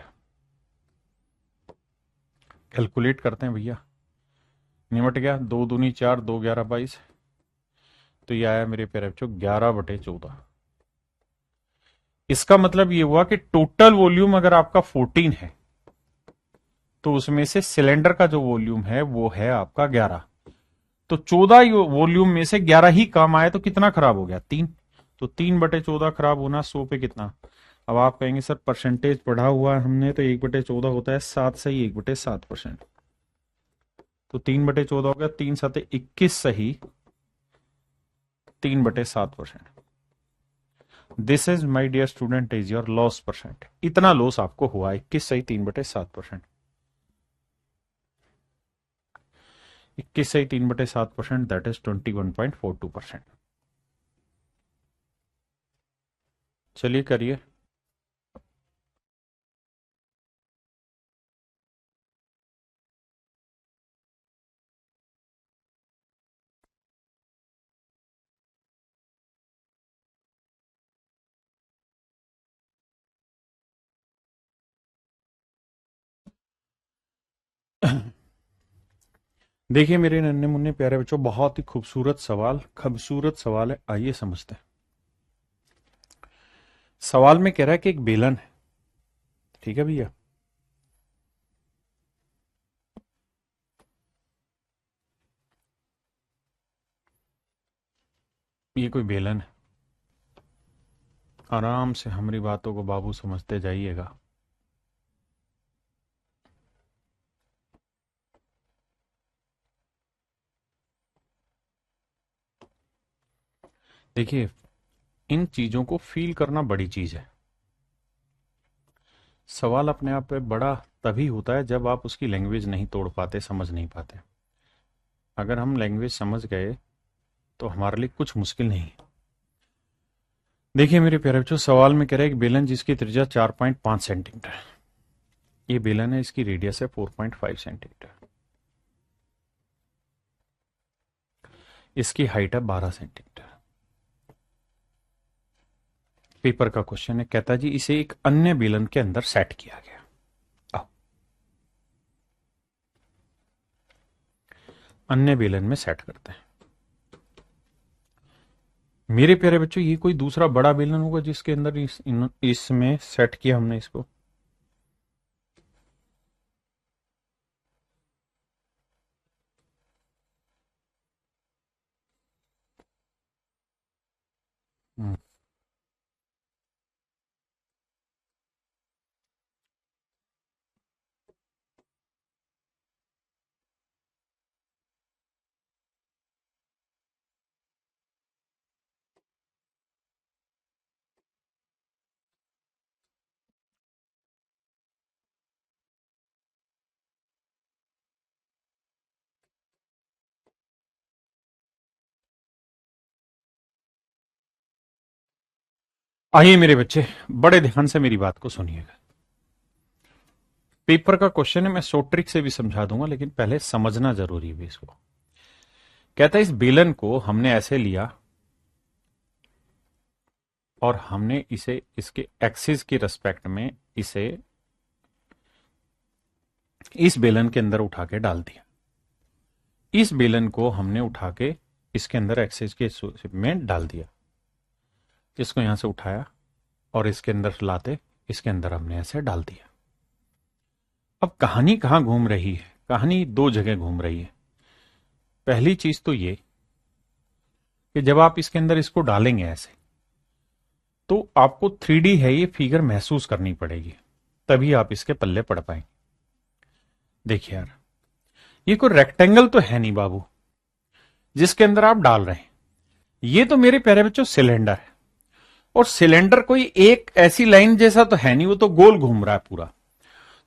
कैलकुलेट करते हैं भैया, निमट गया, 2 दूनी 4, 2 11 22, तो ये आया मेरे प्यारे बच्चों 11/14। इसका मतलब ये हुआ कि टोटल वॉल्यूम अगर आपका 14 है तो उसमें से सिलेंडर का जो वॉल्यूम है वो है आपका 11। तो 14 वॉल्यूम में से 11 ही काम आए तो कितना खराब हो गया? 3। तो 3/14 खराब होना 100 पे कितना। अब आप कहेंगे सर परसेंटेज पढ़ा हुआ है हमने, तो 1/14 होता है 7 सही 1/7%। तो 3/14 हो गया, 3×7=21 सही 3/7%। This is my dear student is your loss percent. इतना लॉस आपको हुआ 21 सही 3/7%। 21 सही 3/7%, दैट इज 21.42%। चलिए करिए। देखिए मेरे नन्हे मुन्ने प्यारे बच्चों, बहुत ही खूबसूरत सवाल है, आइए समझते हैं। सवाल में कह रहा है कि एक बेलन है, ठीक है भैया, ये कोई बेलन है। आराम से हमारी बातों को बाबू समझते जाइएगा। देखिए इन चीजों को फील करना बड़ी चीज है। सवाल अपने आप पे बड़ा तभी होता है जब आप उसकी लैंग्वेज नहीं तोड़ पाते, समझ नहीं पाते। अगर हम लैंग्वेज समझ गए तो हमारे लिए कुछ मुश्किल नहीं है। देखिए मेरे प्यारे बच्चों, सवाल में कह रहा है एक बेलन जिसकी त्रिज्या 4.5 सेंटीमीटर है। ये बेलन है, इसकी रेडियस है 4.5 सेंटीमीटर, इसकी हाइट है 12 सेंटीमीटर। पेपर का क्वेश्चन है, कहता जी इसे एक अन्य बेलन के अंदर सेट किया गया। आओ अन्य बेलन में सेट करते हैं। मेरे प्यारे बच्चों ये कोई दूसरा बड़ा बेलन होगा जिसके अंदर इसमें सेट किया हमने इसको। हम्म। आइए मेरे बच्चे, बड़े ध्यान से मेरी बात को सुनिएगा। पेपर का क्वेश्चन है, मैं शॉर्ट ट्रिक से भी समझा दूंगा, लेकिन पहले समझना जरूरी है इसको। कहता है इस बेलन को हमने ऐसे लिया और हमने इसे इसके एक्सिस की रेस्पेक्ट में इसे इस बेलन के अंदर उठा के डाल दिया। इस बेलन को हमने उठा के इसके अंदर एक्सिस के में डाल दिया। इसको यहां से उठाया और इसके अंदर लाते इसके अंदर हमने ऐसे डाल दिया। अब कहानी कहां घूम रही है? कहानी दो जगह घूम रही है। पहली चीज तो ये कि जब आप इसके अंदर इसको डालेंगे ऐसे, तो आपको 3D है ये फिगर महसूस करनी पड़ेगी, तभी आप इसके पल्ले पड़ पाएंगे। देखिए यार, ये कोई रेक्टेंगल तो है नहीं बाबू जिसके अंदर आप डाल रहे हैं। ये तो मेरे प्यारे बच्चों सिलेंडर है, और सिलेंडर कोई एक ऐसी लाइन जैसा तो है नहीं, वो तो गोल घूम रहा है पूरा।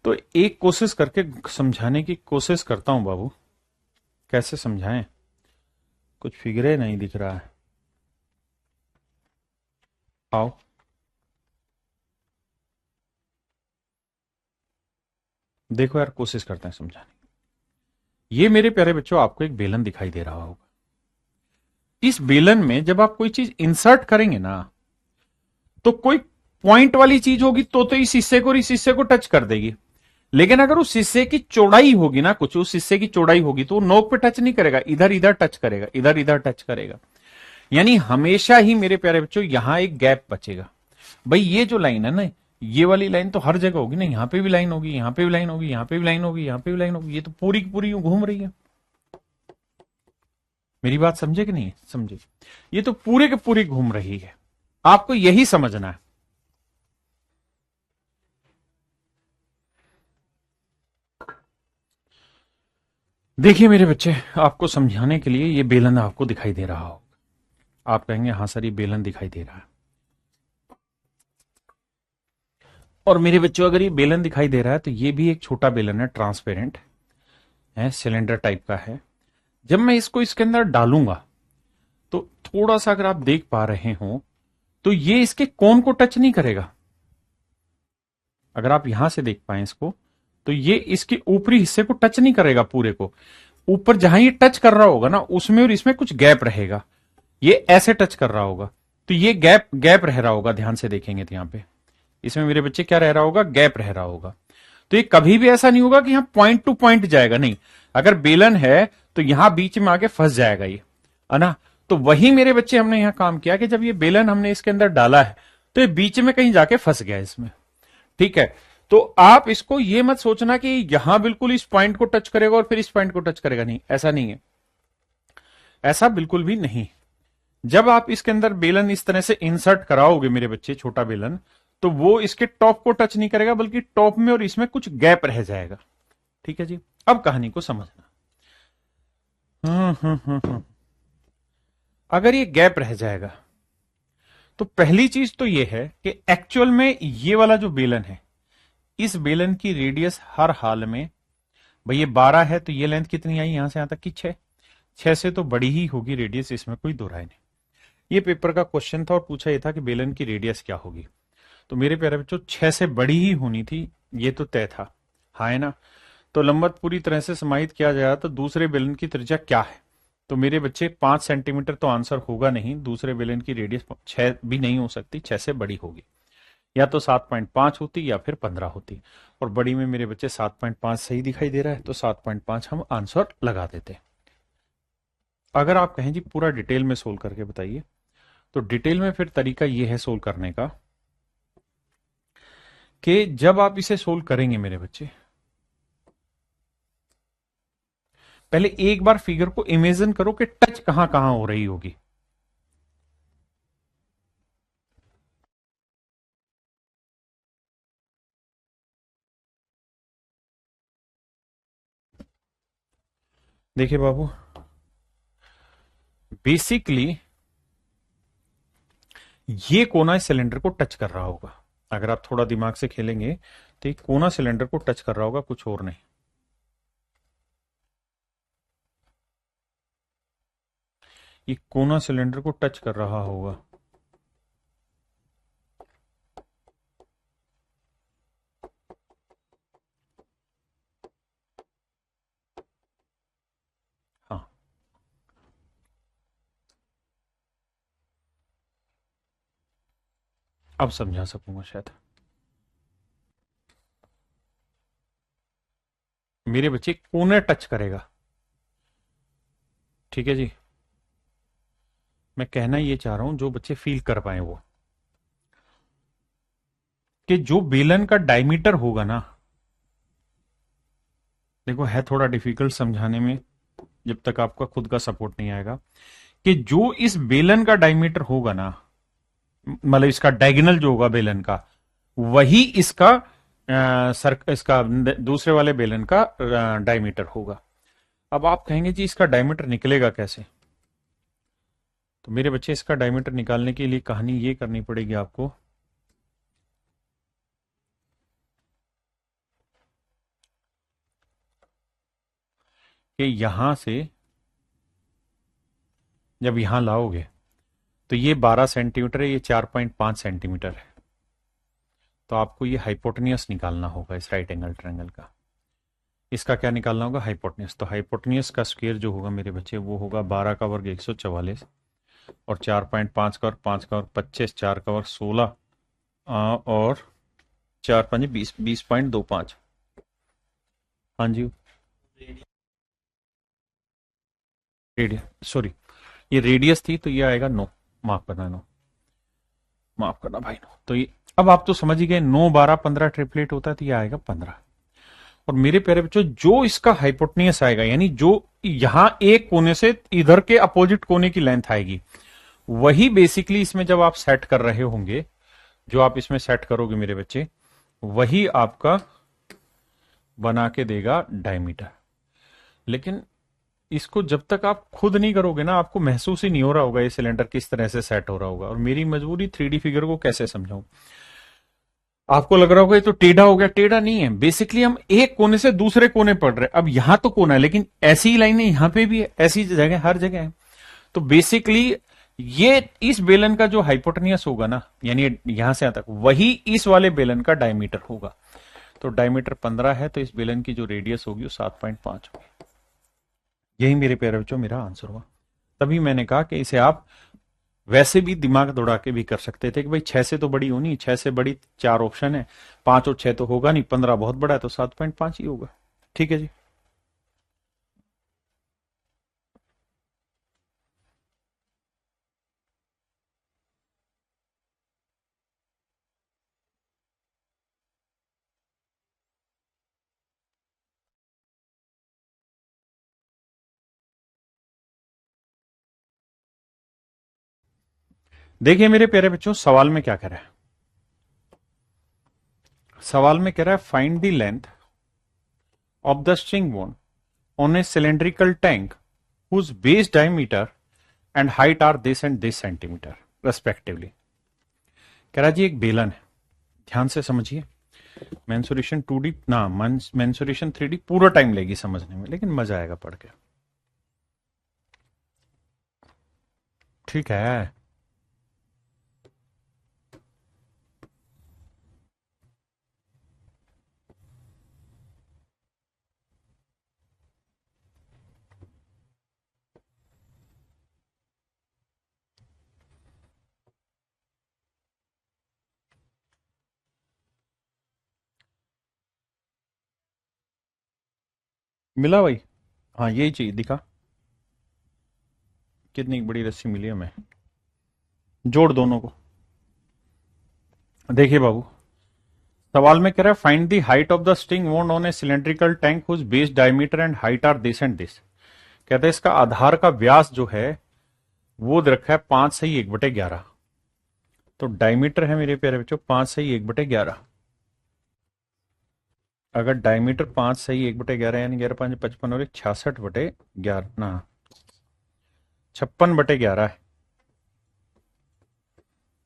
तो एक कोशिश करके समझाने की कोशिश करता हूं बाबू, कैसे समझाएं, कुछ फिगरे नहीं दिख रहा है। आओ देखो यार, कोशिश करते हैं समझाने। ये मेरे प्यारे बच्चों आपको एक बेलन दिखाई दे रहा होगा। इस बेलन में जब आप कोई चीज इंसर्ट करेंगे ना, तो कोई पॉइंट वाली चीज होगी तो इस हिस्से को और इस हिस्से को टच कर देगी। लेकिन अगर उस हिस्से की चौड़ाई होगी ना, कुछ उस हिस्से की चौड़ाई होगी, तो वो नोक पे टच नहीं करेगा, इधर इधर टच करेगा, इधर इधर टच करेगा। यानी हमेशा ही मेरे प्यारे बच्चों यहां एक गैप बचेगा। भाई ये जो लाइन है ना, ये वाली लाइन तो हर जगह होगी ना, यहां पे भी लाइन होगी, यहां पे भी लाइन होगी, यहां पे भी लाइन होगी, यहां पे भी लाइन होगी। ये तो पूरी की पूरी यूं घूम रही है। मेरी बात समझे कि नहीं समझे? ये तो पूरे के पूरी घूम रही है। आपको यही समझना है। देखिए मेरे बच्चे, आपको समझाने के लिए ये बेलन आपको दिखाई दे रहा हो, आप कहेंगे हाँ सर ये बेलन दिखाई दे रहा है। और मेरे बच्चों अगर ये बेलन दिखाई दे रहा है तो ये भी एक छोटा बेलन है, ट्रांसपेरेंट है, सिलेंडर टाइप का है। जब मैं इसको इसके अंदर डालूंगा तो थोड़ा सा अगर आप देख पा रहे हो तो ये इसके कोन को टच नहीं करेगा। अगर आप यहां से देख पाए इसको तो ये इसके ऊपरी हिस्से को टच नहीं करेगा पूरे को। ऊपर जहां ये टच कर रहा होगा ना उसमें और इसमें कुछ गैप रहेगा, ये ऐसे टच कर रहा होगा तो ये गैप गैप रह रहा होगा। ध्यान से देखेंगे तो यहां पे इसमें मेरे बच्चे क्या रह रहा होगा, गैप रह रहा होगा। तो ये कभी भी ऐसा नहीं होगा कि यहां पॉइंट टू पॉइंट जाएगा, नहीं। अगर बेलन है तो यहां बीच में आके फंस जाएगा ये, है ना। तो वही मेरे बच्चे हमने यहां काम किया कि जब ये बेलन हमने इसके अंदर डाला है तो ये बीच में कहीं जाके फंस गया इसमें, ठीक है। तो आप इसको ये मत सोचना कि यहां बिल्कुल इस पॉइंट को टच करेगा और फिर इस पॉइंट को टच करेगा, नहीं, ऐसा नहीं है, ऐसा बिल्कुल भी नहीं। जब आप इसके अंदर बेलन इस तरह से इंसर्ट कराओगे मेरे बच्चे, छोटा बेलन, तो वो इसके टॉप को टच नहीं करेगा बल्कि टॉप में और इसमें कुछ गैप रह जाएगा, ठीक है जी। अब कहानी को समझना। अगर ये गैप रह जाएगा तो पहली चीज तो ये है कि एक्चुअल में ये वाला जो बेलन है, इस बेलन की रेडियस हर हाल में, भाई ये 12 है तो ये लेंथ कितनी आई यहां से यहां तक की 6 से तो बड़ी ही होगी रेडियस, इसमें कोई दो राय नहीं। ये पेपर का क्वेश्चन था और पूछा ये था कि बेलन की रेडियस क्या होगी, तो मेरे प्यारे बच्चों 6 से बड़ी ही होनी थी, ये तो तय था, हाँ है ना। तो लंबवत पूरी तरह से समाहित किया जाए तो दूसरे बेलन की त्रिज्या क्या है, तो मेरे बच्चे 5 सेंटीमीटर तो आंसर होगा नहीं, दूसरे बेलन की रेडियस 6 भी नहीं हो सकती, 6 से बड़ी होगी, या तो 7.5 होती या फिर 15 होती। और बड़ी में मेरे बच्चे 7.5 सही दिखाई दे रहा है तो 7.5 हम आंसर लगा देते। अगर आप कहें जी पूरा डिटेल में सोल्व करके बताइए, तो डिटेल में फिर तरीका यह है सोल्व करने का कि जब आप इसे सोल्व करेंगे मेरे बच्चे, पहले एक बार फिगर को इमेजिन करो कि टच कहां कहां हो रही होगी। देखिए बाबू, बेसिकली ये कोना इस सिलेंडर को टच कर रहा होगा। अगर आप थोड़ा दिमाग से खेलेंगे तो ये कोना सिलेंडर को टच कर रहा होगा, कुछ और नहीं। ये कोना सिलेंडर को टच कर रहा होगा। हाँ, अब समझा सकूंगा शायद। मेरे बच्चे कोने टच करेगा, ठीक है जी। मैं कहना ये चाह रहा हूं जो बच्चे फील कर पाए वो, कि जो बेलन का डायमीटर होगा ना, देखो है थोड़ा डिफिकल्ट समझाने में जब तक आपका खुद का सपोर्ट नहीं आएगा, कि जो इस बेलन का डायमीटर होगा ना, मतलब इसका डायगोनल जो होगा बेलन का, वही इसका इसका दूसरे वाले बेलन का डायमीटर होगा। अब आप कहेंगे जी इसका डायमीटर निकलेगा कैसे, तो मेरे बच्चे इसका डायमीटर निकालने के लिए कहानी ये करनी पड़ेगी आपको कि यहां से जब यहां लाओगे तो ये 12 सेंटीमीटर है, ये 4.5 सेंटीमीटर है, तो आपको ये हाइपोटेनियस निकालना होगा इस राइट एंगल ट्रायंगल का। इसका क्या निकालना होगा, हाइपोटेनियस। तो हाइपोटेनियस का स्क्वायर जो होगा मेरे बच्चे वो होगा 12 का वर्ग 144 और 4.5 का वर्ग 5 का वर्ग 25, 4 का वर्ग 16 और 4 5 20, 20.25। हाँ जी, रेडियस, सॉरी ये रेडियस थी तो ये आएगा 9, माफ करना 9, माफ करना भाई 9। तो ये अब आप तो समझ ही गए, 9 12 15 ट्रिपलेट होता है तो ये आएगा 15। और मेरे प्यारे बच्चों जो इसका हाइपोटेनियस आएगा, यानी जो यहां एक कोने से इधर के अपोजिट कोने की लेंथ आएगी, वही बेसिकली इसमें जब आप सेट कर रहे होंगे, जो आप इसमें सेट करोगे मेरे बच्चे, वही आपका बना के देगा डायमीटर। लेकिन इसको जब तक आप खुद नहीं करोगे ना, आपको महसूस ही नहीं हो रहा होगा ये सिलेंडर किस तरह से सेट हो रहा होगा। और मेरी मजबूरी 3D फिगर को कैसे समझाऊं। आपको लग रहा होगा ये तो टेढ़ा हो गया, टेढ़ा नहीं है। बेसिकली हम एक कोने से दूसरे कोने पढ़ रहे हैं। अब यहां तो कोना है, लेकिन ऐसी ही लाइनें यहां पे भी है, ऐसी जगह हर जगह है। तो बेसिकली ये इस बेलन का जो हाइपोटेनियस होगा ना, यानी यहां से यहां तक, वही इस वाले बेलन का डायमीटर होगा। तो डायमीटर 15 है, तो इस बेलन की जो रेडियस होगी वो 7.5 होगी। यही मेरे प्यारे बच्चों मेरा आंसर हुआ। तभी मैंने कहा कि इसे आप वैसे भी दिमाग दौड़ा के भी कर सकते थे कि भाई 6 से तो बड़ी होनी, 6 से बड़ी 4 ऑप्शन है, 5 और 6 तो होगा नहीं, 15 बहुत बड़ा है, तो 7.5 ही होगा। ठीक है जी। देखिए मेरे प्यारे बच्चों, सवाल में क्या कह रहा है। सवाल में कह रहा है find the length of the string bone on a cylindrical tank whose base diameter and height are this and this centimetre respectively. कह रहा जी एक बेलन है, ध्यान से समझिए। मेंसुरेशन 2D ना मेंसुरेशन 3D पूरा टाइम लेगी समझने में, लेकिन मजा आएगा पढ़ के। ठीक है। मिला भाई? हाँ यही चाहिए, दिखा कितनी बड़ी रस्सी मिली हमें। जोड़ दोनों को। देखिए बाबू, सवाल में कह रहा है find the height of the string wound on a cylindrical tank whose base diameter and height are this and this. कहते हैं इसका आधार का व्यास जो है वो दे रखा है 5/1/11। तो डायमीटर है मेरे प्यारे बच्चों 5/1/11। अगर डायमीटर 5/1/11 यानी 11×5 = 55 और 66/11 ना 56/11 है,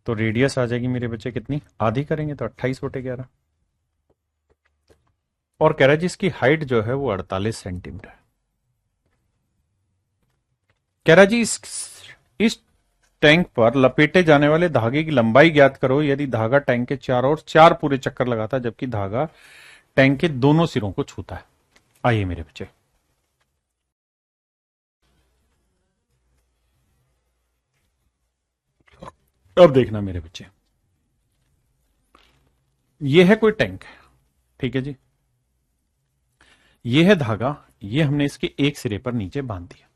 तो रेडियस आ जाएगी मेरे बच्चे कितनी, आधी करेंगे तो 28/11। और कह रहा है जिसकी हाइट जो है वो 48 सेंटीमीटर। कह रहा जी इस टैंक पर लपेटे जाने वाले धागे की लंबाई ज्ञात करो यदि धागा टैंक के चारों ओर 4 पूरे चक्कर लगाता है जबकि धागा टैंक के दोनों सिरों को छूता है। आइए मेरे बच्चे, अब देखना मेरे बच्चे, ये है कोई टैंक, ठीक है जी। ये है धागा, ये हमने इसके एक सिरे पर नीचे बांध दिया,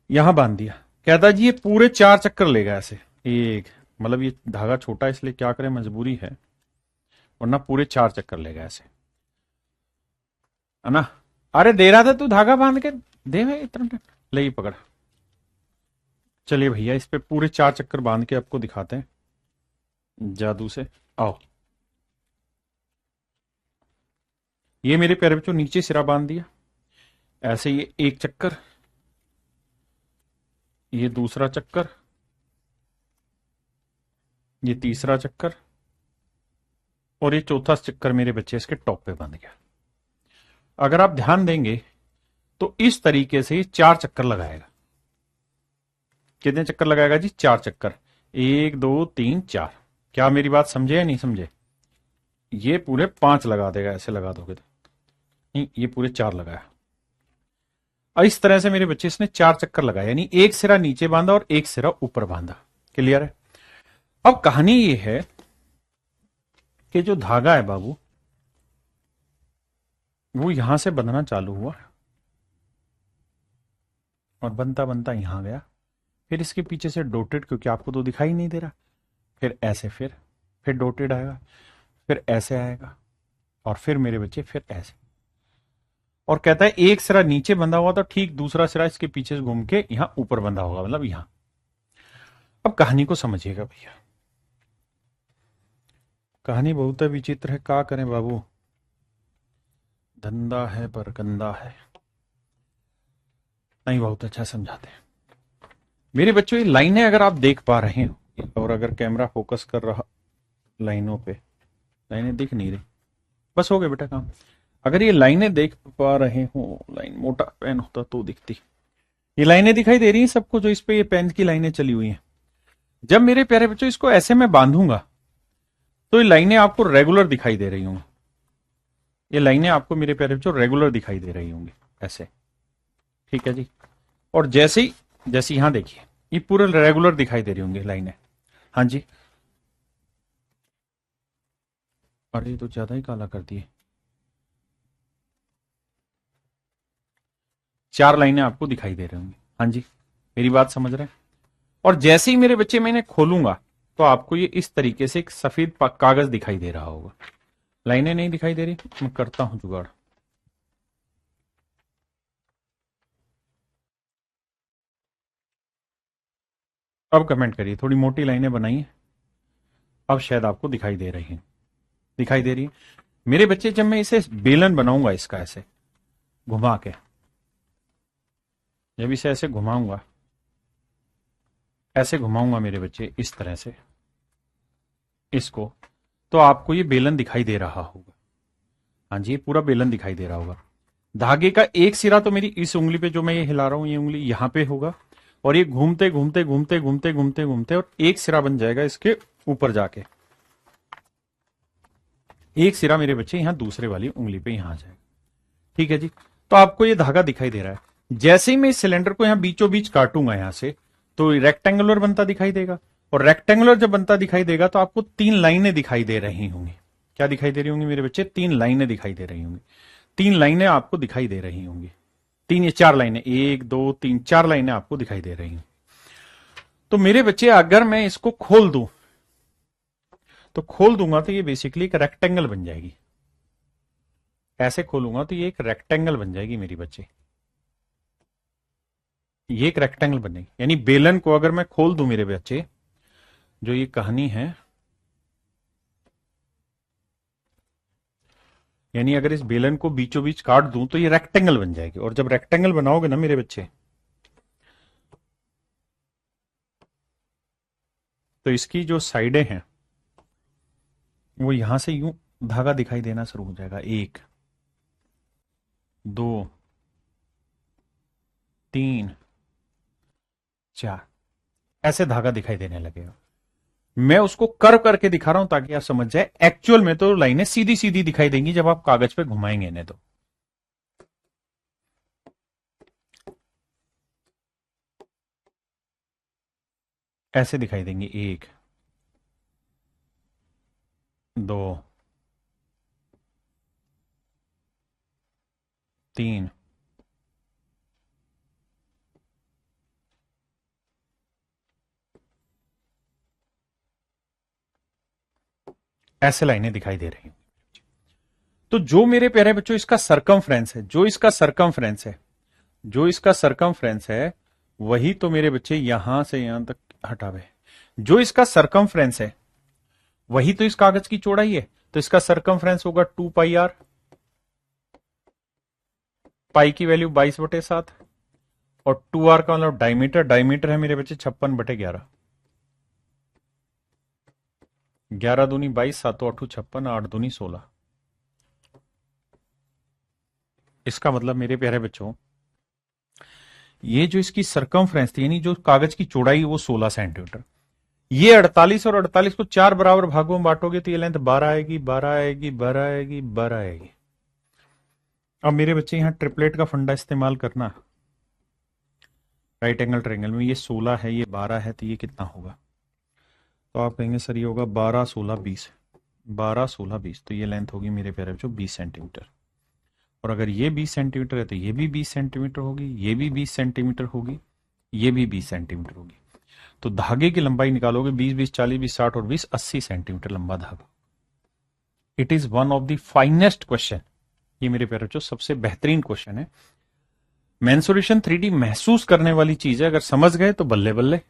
यहां बांध दिया। कहता जी ये पूरे 4 चक्कर लेगा ऐसे, एक मतलब ये धागा छोटा है इसलिए क्या करें, मजबूरी है, वरना पूरे 4 चक्कर लेगा ऐसे, है ना। अरे दे रहा था तू धागा बांध के, दे भाई इतना, ले ये पकड़। चलिए भैया इस पे पूरे 4 चक्कर बांध के आपको दिखाते हैं जादू से। आओ, ये मेरे पैर बच्चों नीचे सिरा बांध दिया ऐसे, ये एक चक्कर, ये दूसरा चक्कर, ये तीसरा चक्कर, और ये चौथा चक्कर मेरे बच्चे इसके टॉप पे बंध गया। अगर आप ध्यान देंगे तो इस तरीके से 4 चक्कर लगाएगा। कितने चक्कर लगाएगा जी? 4 चक्कर, 1 2 3 4। क्या मेरी बात समझे या नहीं समझे? ये पूरे 5 लगा देगा, ऐसे लगा दोगे तो नहीं, ये पूरे 4 लगाया। और इस तरह से मेरे बच्चे इसने 4 चक्कर लगाए, यानी एक सिरा नीचे बांधा और एक सिरा ऊपर बांधा। क्लियर है? अब कहानी ये है कि जो धागा है बाबू वो यहां से बंधना चालू हुआ और बनता बनता यहां गया, फिर इसके पीछे से डॉटेड, क्योंकि आपको तो दिखाई नहीं दे रहा, फिर ऐसे, फिर डॉटेड आएगा, फिर ऐसे आएगा, और फिर मेरे बच्चे फिर ऐसे। और कहता है एक सिरा नीचे बंधा हुआ तो ठीक दूसरा सिरा इसके पीछे से घूम के यहां ऊपर बंधा होगा, मतलब यहां। अब कहानी को समझिएगा भैया, कहानी बहुत विचित्र है, क्या करें बाबू, धंधा है पर गंदा है, नहीं बहुत अच्छा समझाते हैं मेरे बच्चों। ये लाइनें अगर आप देख पा रहे हो और अगर कैमरा फोकस कर रहा लाइनों पे, लाइनें दिख नहीं रही, बस हो गया बेटा काम। अगर ये लाइनें देख पा रहे हो, लाइन मोटा पेन होता तो दिखती, ये लाइनें दिखाई दे रही हैं सबको, जो इस पे ये पेन की लाइनें चली हुई हैं। जब मेरे प्यारे बच्चों इसको ऐसे में बांधूंगा तो ये लाइनें आपको रेगुलर दिखाई दे रही होंगी, ये लाइनें आपको मेरे प्यारे बच्चों रेगुलर दिखाई दे रही होंगी ऐसे, ठीक है जी। और जैसे यहां देखिए ये पूरे रेगुलर दिखाई दे रही होंगी लाइनें। हाँ जी, अरे तो ज्यादा ही काला कर दिए, 4 लाइनें आपको दिखाई दे रही होंगी। हाँ जी, मेरी बात समझ रहे हैं। और जैसे ही मेरे बच्चे मैं इन्हें खोलूंगा तो आपको ये इस तरीके से एक सफेद कागज दिखाई दे रहा होगा। लाइनें नहीं दिखाई दे रही, मैं करता हूं जुगाड़। अब कमेंट करिए, थोड़ी मोटी लाइनें बनाइए, अब शायद आपको दिखाई दे रही है, दिखाई दे रही है मेरे बच्चे। जब मैं इसे बेलन बनाऊंगा इसका ऐसे घुमा के, जब इसे ऐसे घुमाऊंगा, ऐसे घुमाऊंगा मेरे बच्चे इस तरह से इसको, तो आपको ये बेलन दिखाई दे रहा होगा। हाँ जी, ये पूरा बेलन दिखाई दे रहा होगा। धागे का एक सिरा तो मेरी इस उंगली पे जो मैं ये हिला रहा हूं, ये उंगली यहां पे होगा, और ये घूमते घूमते घूमते घूमते घूमते घूमते और एक सिरा बन जाएगा इसके ऊपर जाके, एक सिरा मेरे बच्चे यहां दूसरे वाली उंगली पे यहां आ जाएगा। ठीक है जी, तो आपको ये धागा दिखाई दे रहा है। जैसे ही मैं इस सिलेंडर को यहां बीचों बीच काटूंगा यहां से, तो रेक्टेंगुलर बनता दिखाई देगा, और रेक्टेंगुलर जब बनता दिखाई देगा तो आपको 3 लाइनें दिखाई दे रही होंगी। क्या दिखाई दे रही होंगी मेरे बच्चे? 3 लाइनें दिखाई दे रही होंगी। 3 लाइनें आपको दिखाई दे रही होंगी, 3 या 4 लाइनें, 1 2 3 4 लाइनें आपको दिखाई दे रही हैं। तो मेरे बच्चे अगर मैं इसको खोल दूं, तो खोल दूंगा तो ये बेसिकली एक रेक्टेंगल बन जाएगी। ऐसे खोलूंगा तो ये एक रेक्टेंगल बन जाएगी मेरी बच्चे, ये एक रेक्टेंगल बनेगी। यानी बेलन को अगर मैं खोल दूं मेरे बच्चे, जो ये कहानी है, यानी अगर इस बेलन को बीचों बीच काट दूं तो ये रेक्टेंगल बन जाएगी। और जब रेक्टेंगल बनाओगे ना मेरे बच्चे, तो इसकी जो साइडें हैं वो यहां से यूं धागा दिखाई देना शुरू हो जाएगा। 1 2 3 4 ऐसे धागा दिखाई देने लगेगा। मैं उसको कर्व करके दिखा रहा हूं ताकि आप समझ जाए। एक्चुअल में तो लाइनें सीधी सीधी दिखाई देंगी जब आप कागज पे घुमाएंगे इन्हें, तो ऐसे दिखाई देंगी। 1 2 3 ऐसे लाइनें दिखाई दे रही हैं। तो जो मेरे प्यारे बच्चों इसका सरकमफ्रेंस है, जो इसका सरकमफ्रेंस है, जो इसका सरकमफ्रेंस है, वही तो मेरे बच्चे यहां से यहां तक हटावे, जो इसका सरकमफ्रेंस है वही तो इस कागज की चौड़ाई है। तो इसका सरकमफ्रेंस होगा 2πr, पाई की वैल्यू 22/7, और 2r का मतलब डायमीटर, डायमीटर है मेरे बच्चे 56/11, 11 दूनी 22, 7 8 56, 8 दूनी 16। इसका मतलब मेरे प्यारे बच्चों, ये जो इसकी सरकमफ्रेंस थी, यानी जो कागज की चौड़ाई, वो 16 सेंटीमीटर। ये 48 और 48 को 4 बराबर भागों में बांटोगे तो ये लेंथ 12 आएगी, 12 आएगी, 12 आएगी, 12 आएगी। अब मेरे बच्चे यहां ट्रिपलेट का फंडा इस्तेमाल करना। राइट एंगल ट्रायंगल में ये 16 है, ये 12 है, तो ये कितना होगा? तो आप कहेंगे सर ये होगा 12 16 20, 12 16 20, तो ये लेंथ होगी मेरे प्यारे बच्चों 20 सेंटीमीटर। और अगर ये 20 सेंटीमीटर है तो ये भी 20 सेंटीमीटर होगी, ये भी 20 सेंटीमीटर होगी, ये भी 20 सेंटीमीटर होगी। तो धागे की लंबाई निकालोगे 20 20 40 20 60 और 20 80 सेंटीमीटर लंबा धागा। It is one of the finest question, ये मेरे प्यारे बच्चों सबसे बेहतरीन क्वेश्चन है। मेंसुरेशन 3D महसूस करने वाली चीज है, अगर समझ गए तो बल्ले बल्ले।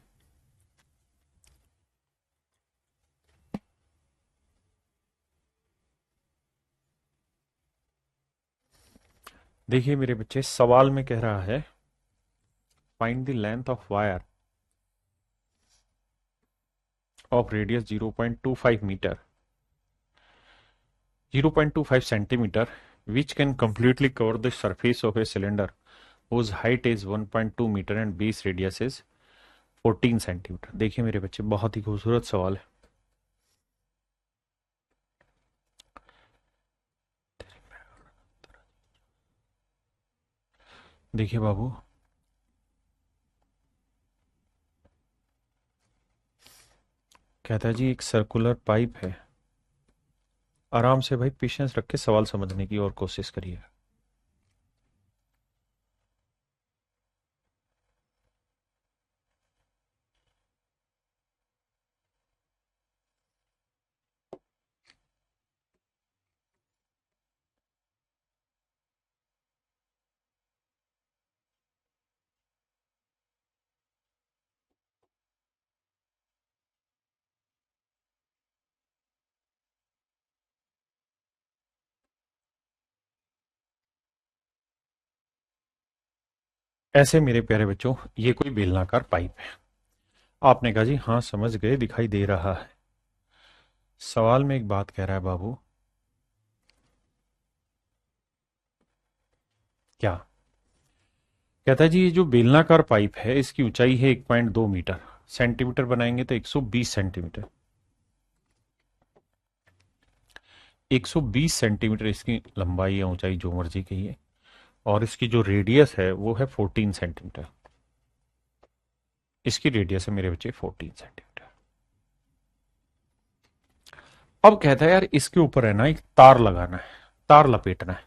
देखिए मेरे बच्चे, सवाल में कह रहा है find the length of wire of radius 0.25 metre 0.25 centimeter which can completely cover the surface of a cylinder whose height is 1.2 meter and base radius is 14 centimetre. देखिए मेरे बच्चे, बहुत ही खूबसूरत सवाल है। देखिए बाबू, कहता है जी एक सर्कुलर पाइप है। आराम से भाई, पेशेंस रख के सवाल समझने की और कोशिश करिए। ऐसे मेरे प्यारे बच्चों, ये कोई बेलनाकार पाइप है। आपने कहा जी हाँ समझ गए, दिखाई दे रहा है। सवाल में एक बात कह रहा है बाबू, क्या कहता है जी? ये जो बेलनाकार पाइप है इसकी ऊंचाई है 1.2 मीटर, सेंटीमीटर बनाएंगे तो 120 सेंटीमीटर। 120 सेंटीमीटर इसकी लंबाई या ऊंचाई जो मर्जी कहिए, और इसकी जो रेडियस है वो है 14 सेंटीमीटर। इसकी रेडियस है मेरे बच्चे 14 सेंटीमीटर। अब कहता है यार इसके ऊपर है ना एक तार लगाना है, तार लपेटना है।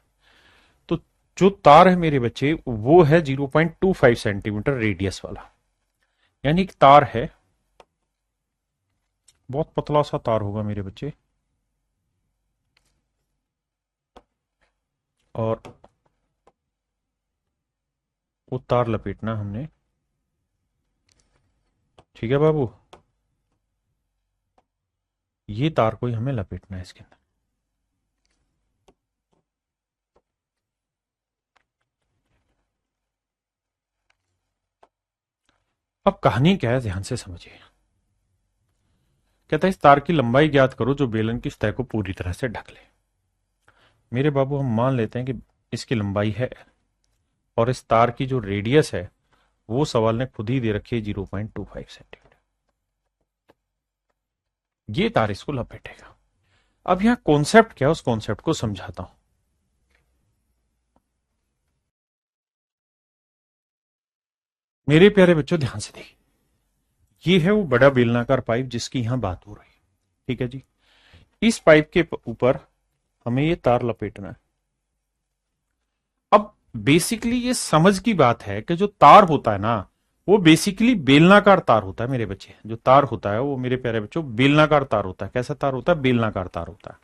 तो जो तार है मेरे बच्चे वो है 0.25 सेंटीमीटर रेडियस वाला, यानी एक तार है, बहुत पतला सा तार होगा मेरे बच्चे, और वो तार लपेटना हमने। ठीक है बाबू, ये तार को ही हमें लपेटना है इसके अंदर। अब कहानी क्या है, ध्यान से समझिए। कहता है इस तार की लंबाई ज्ञात करो जो बेलन की सतह को पूरी तरह से ढक ले। मेरे बाबू, हम मान लेते हैं कि इसकी लंबाई है और इस तार की जो रेडियस है वो सवाल ने खुद ही दे रखी है 0.25 सेंटीमीटर। ये तार इसको लपेटेगा। अब यहां कॉन्सेप्ट क्या है, उस कॉन्सेप्ट को समझाता हूं। मेरे प्यारे बच्चों ध्यान से देखिए, ये है वो बड़ा बेलनाकार पाइप जिसकी यहां बात हो रही है। ठीक है जी, इस पाइप के ऊपर हमें ये तार लपेटना है। अब बेसिकली ये समझ की बात है कि जो तार होता है ना वो बेसिकली बेलनाकार तार होता है मेरे बच्चे। जो तार होता है वो मेरे प्यारे बच्चों बेलनाकार तार होता है। कैसा तार होता है? बेलनाकार तार होता है।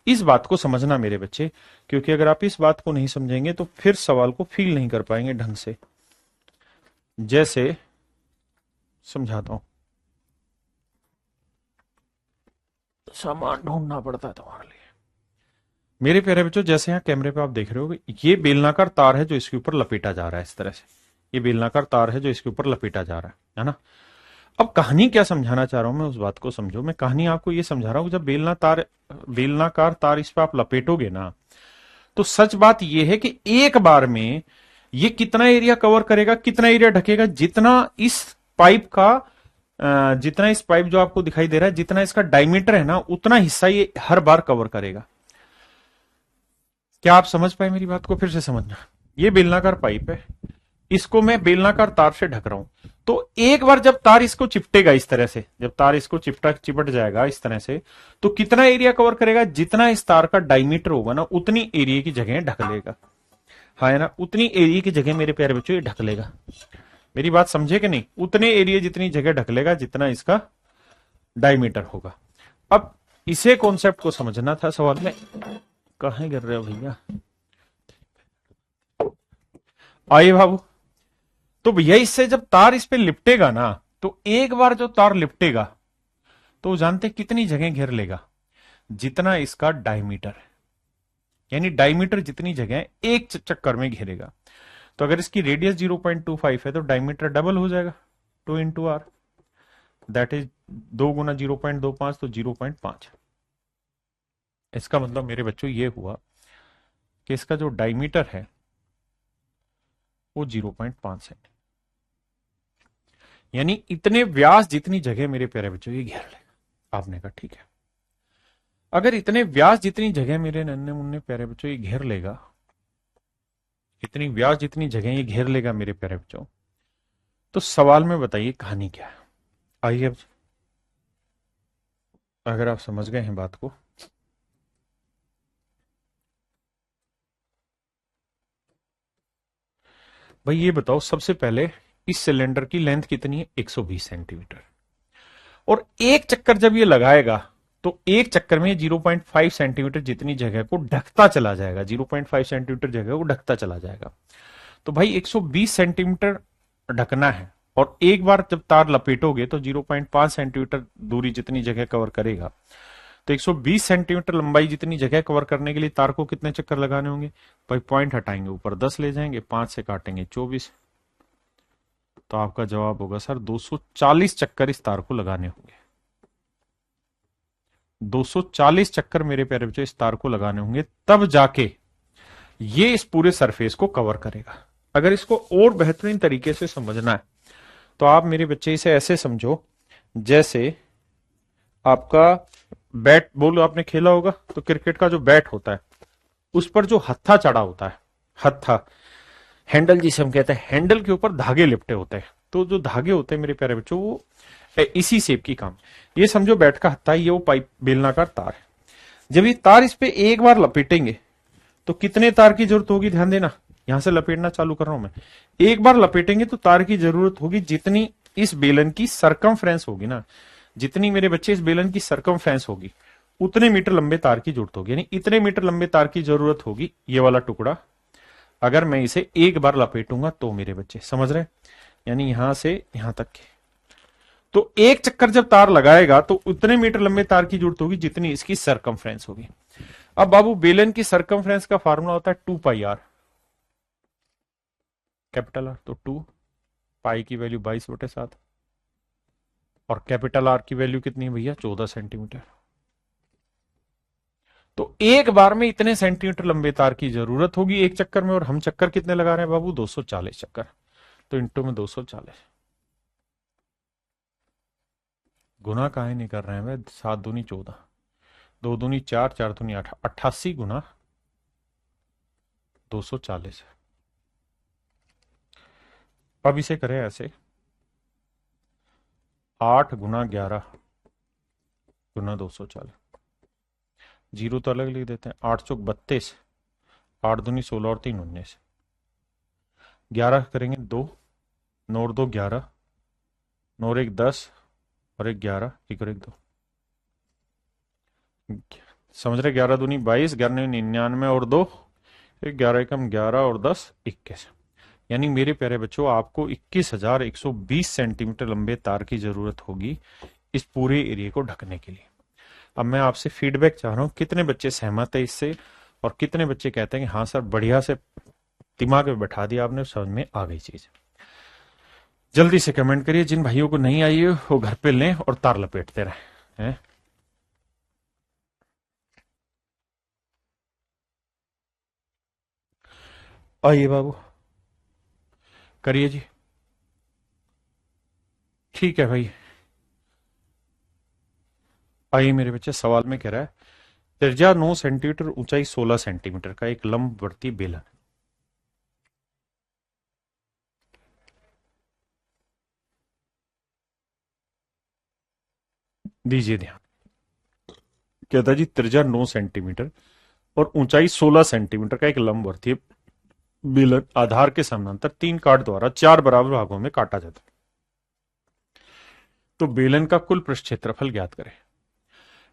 इस बात को समझना मेरे बच्चे, क्योंकि अगर आप इस बात को नहीं समझेंगे तो फिर सवाल को फील नहीं कर पाएंगे ढंग से। जैसे समझाता हूं, सामान ढूंढना पड़ता है तुम्हारे लिए। मेरे प्यारे बच्चों, जैसे यहां कैमरे पे आप देख रहे हो, ये बेलनाकार तार है जो इसके ऊपर लपेटा जा रहा है। इस तरह से ये बेलनाकार तार है जो इसके ऊपर लपेटा जा रहा है ना। अब कहानी क्या समझाना चाह रहा हूं मैं, उस बात को समझो। मैं कहानी आपको ये समझा रहा हूं, जब बेलनाकार तार इस पे आप लपेटोगे ना, तो सच बात यह है कि एक बार में ये कितना एरिया कवर करेगा, कितना एरिया ढकेगा, जितना इस पाइप जो आपको दिखाई दे रहा है, जितना इसका डायमीटर है ना, उतना हिस्सा ये हर बार कवर करेगा। क्या आप समझ पाए मेरी बात को? फिर से समझना। ये बेलनाकार पाइप है, इसको मैं बेलनाकार तार से ढक रहा हूं। तो एक बार जब तार इसको चिपटेगा इस तरह से, जब तार इसको चिपट जाएगा इस तरह से, तो कितना एरिया कवर करेगा? जितना इस तार का डायमीटर होगा ना, उतनी एरिया की जगह ढक लेगा। हाँ है ना, उतनी एरिया की जगह मेरे प्यारे बच्चों ये ढक लेगा। मेरी बात समझे कि नहीं? उतने एरिया जितनी जगह ढक लेगा जितना इसका डायमीटर होगा। अब इसे कॉन्सेप्ट को समझना था सवाल में। कहां गिर रहे हो भैया? आइए बाबू। तो भैया इससे जब तार इस पे लिपटेगा ना, तो एक बार जो तार लिपटेगा तो जानते कितनी जगह घेर लेगा? जितना इसका डायमीटर है। यानी डायमीटर जितनी जगह एक चक्कर में घेरेगा। तो अगर इसकी रेडियस 0.25 है तो डायमीटर डबल हो जाएगा, 2 × r, दैट इज 2 × 0.25 तो 0.5। इसका मतलब मेरे बच्चों ये हुआ कि इसका जो डायमीटर है वो 0.5 है, यानी इतने व्यास जितनी जगह मेरे प्यारे बच्चों ये घेर ले। आपने कहा ठीक है, अगर इतने व्यास जितनी जगह मेरे नन्हे मुन्ने प्यारे बच्चों ये घेर लेगा, इतनी व्यास जितनी जगह ये घेर लेगा मेरे प्यारे बच्चों, तो सवाल में बताइए कहानी क्या है। आइए अब, अगर आप समझ गए हैं बात को, भाई ये बताओ सबसे पहले इस सिलेंडर की लेंथ कितनी है, 120 सेंटीमीटर, और एक चक्कर जब ये लगाएगा तो एक चक्कर में 0.5 सेंटीमीटर जितनी जगह को ढकता चला जाएगा, 0.5 सेंटीमीटर जगह को ढकता चला जाएगा। तो भाई 120 सेंटीमीटर ढकना है, और एक बार जब तार लपेटोगे तो 0.5 सेंटीमीटर दूरी जितनी जगह कवर करेगा, तो 120 सेंटीमीटर लंबाई जितनी जगह कवर करने के लिए तार को कितने चक्कर लगाने होंगे। भाई पॉइंट हटाएंगे, ऊपर 10 ले जाएंगे, 5 से काटेंगे 24, तो आपका जवाब होगा सर 240 चक्कर इस तार को लगाने होंगे। 240 चक्कर मेरे प्यारे बच्चों इस तार को लगाने होंगे, तब जाके ये इस पूरे सरफेस को कवर करेगा। अगर इसको और बेहतरीन तरीके से समझना है तो आप मेरे बच्चे इसे ऐसे समझो, जैसे आपका बैट बॉल आपने खेला होगा, तो क्रिकेट का जो बैट होता है उस पर जो हत्था चढ़ा होता है, हत्था हैंडल जिसे हम कहते हैं, हैंडल के ऊपर धागे लिपटे होते हैं, तो जो धागे होते हैं मेरे प्यारे बच्चों वो इसी शेप की काम, ये समझो बैट का हत्था, ये वो पाइप बेलनाकार तार है। जब ये तार इस पे एक बार लपेटेंगे तो कितने तार की जरूरत होगी, ध्यान देना, यहां से लपेटना चालू कर रहा हूं मैं। एक बार लपेटेंगे तो तार की जरूरत होगी जितनी इस बेलन की सरकमफ्रेंस होगी ना, जितनी मेरे बच्चे इस बेलन की सरकमफ्रेंस होगी उतने मीटर लंबे तार की जरूरत होगी, यानी इतने मीटर लंबे तार की जरूरत होगी ये वाला टुकड़ा, अगर मैं इसे एक बार लपेटूंगा तो मेरे बच्चे समझ रहे हैं, यानी यहां से यहां तक के। तो एक चक्कर जब तार लगाएगा तो उतने मीटर लंबे तार की जरूरत होगी जितनी इसकी सरकमफ्रेंस होगी। अब बाबू बेलन की सरकमफ्रेंस का फार्मूला होता है 2πr, कैपिटल आर, तो 2 पाई की वैल्यू 22/7, और कैपिटल आर की वैल्यू कितनी है भैया, 14 सेंटीमीटर। तो एक बार में इतने सेंटीमीटर लंबे तार की जरूरत होगी एक चक्कर में, और हम चक्कर कितने लगा रहे हैं बाबू, 240 चक्कर, तो इंटू में 240, गुना काहे नहीं कर रहे हैं भाई, 7 दूनी 14, 2 दूनी 4, 4 दूनी 8, 88 गुना 240। अब इसे करें ऐसे, 8 गुना 11 गुना 240, जीरो तो अलग लिख देते हैं, 8 चौक 32, 8 दूनी 16 और 3 19, 11 करेंगे 2, 9 और 2 11, 9 और 1 10, और 1 11, 1 और 1 2, समझ रहे, 11 दूनी 22, 11 99 और 2, 11 एकम 11 और 10 21, यानी मेरे प्यारे बच्चों आपको 21,120 सेंटीमीटर लंबे तार की जरूरत होगी इस पूरे एरिया को ढकने के लिए। अब मैं आपसे फीडबैक चाह रहा हूं, कितने बच्चे सहमत है इससे, और कितने बच्चे कहते हैं कि हाँ सर बढ़िया से दिमाग में बैठा दिया आपने, समझ में आ गई चीज। जल्दी से कमेंट करिए, जिन भाइयों को नहीं आई है वो घर पे लें और तार लपेटते रहे हैं। आइए बाबू, करिए जी, ठीक है भाई। आइए मेरे बच्चे, सवाल में कह रहा है त्रिज्या 9 सेंटीमीटर, ऊंचाई 16 सेंटीमीटर का एक लंबवर्ती बेलन, दीजिए ध्यान, कहता जी त्रिज्या 9 सेंटीमीटर और ऊंचाई 16 सेंटीमीटर का एक लंबवर्ती बेलन आधार के समानांतर 3 काट द्वारा 4 बराबर भागों में काटा जाता है, तो बेलन का कुल पृष्ठ क्षेत्रफल ज्ञात करें।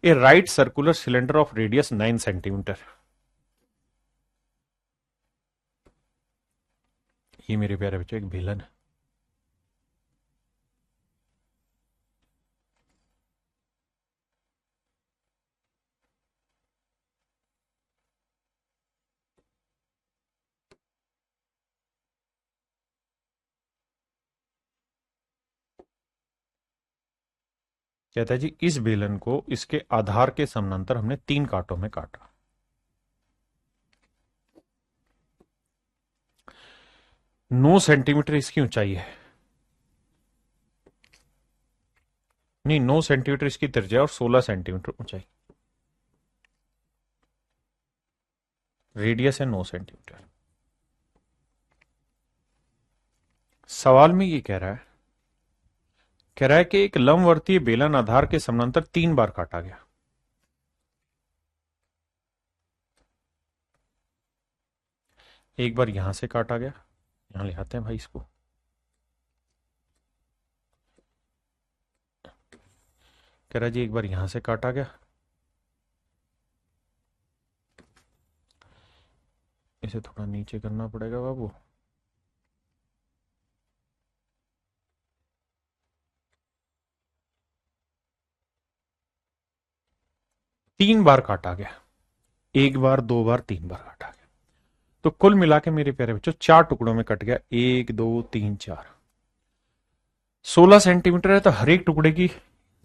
A right circular cylinder of radius 9 centimetre, ये मेरे प्यारे बच्चों एक बेलन है, कहता है जी इस बेलन को इसके आधार के समानांतर हमने 3 कांटों में काटा। 9 सेंटीमीटर इसकी ऊंचाई है, नहीं 9 सेंटीमीटर इसकी त्रिज्या और 16 सेंटीमीटर ऊंचाई, रेडियस है 9 सेंटीमीटर। सवाल में ये कह रहा है कि एक लंबवर्तीय बेलन आधार के समानांतर 3 बार काटा गया। एक बार यहां से काटा गया, यहां ले आते हैं भाई इसको, कह रहा है जी एक बार यहां से काटा गया, इसे थोड़ा नीचे करना पड़ेगा बाबू, तीन बार काटा गया, एक बार, दो बार, 3 बार काटा गया। तो कुल मिला के मेरे प्यारे बच्चों 4 टुकड़ों में कट गया, 1 2 3 4, 16 सेंटीमीटर है, तो हर एक टुकड़े की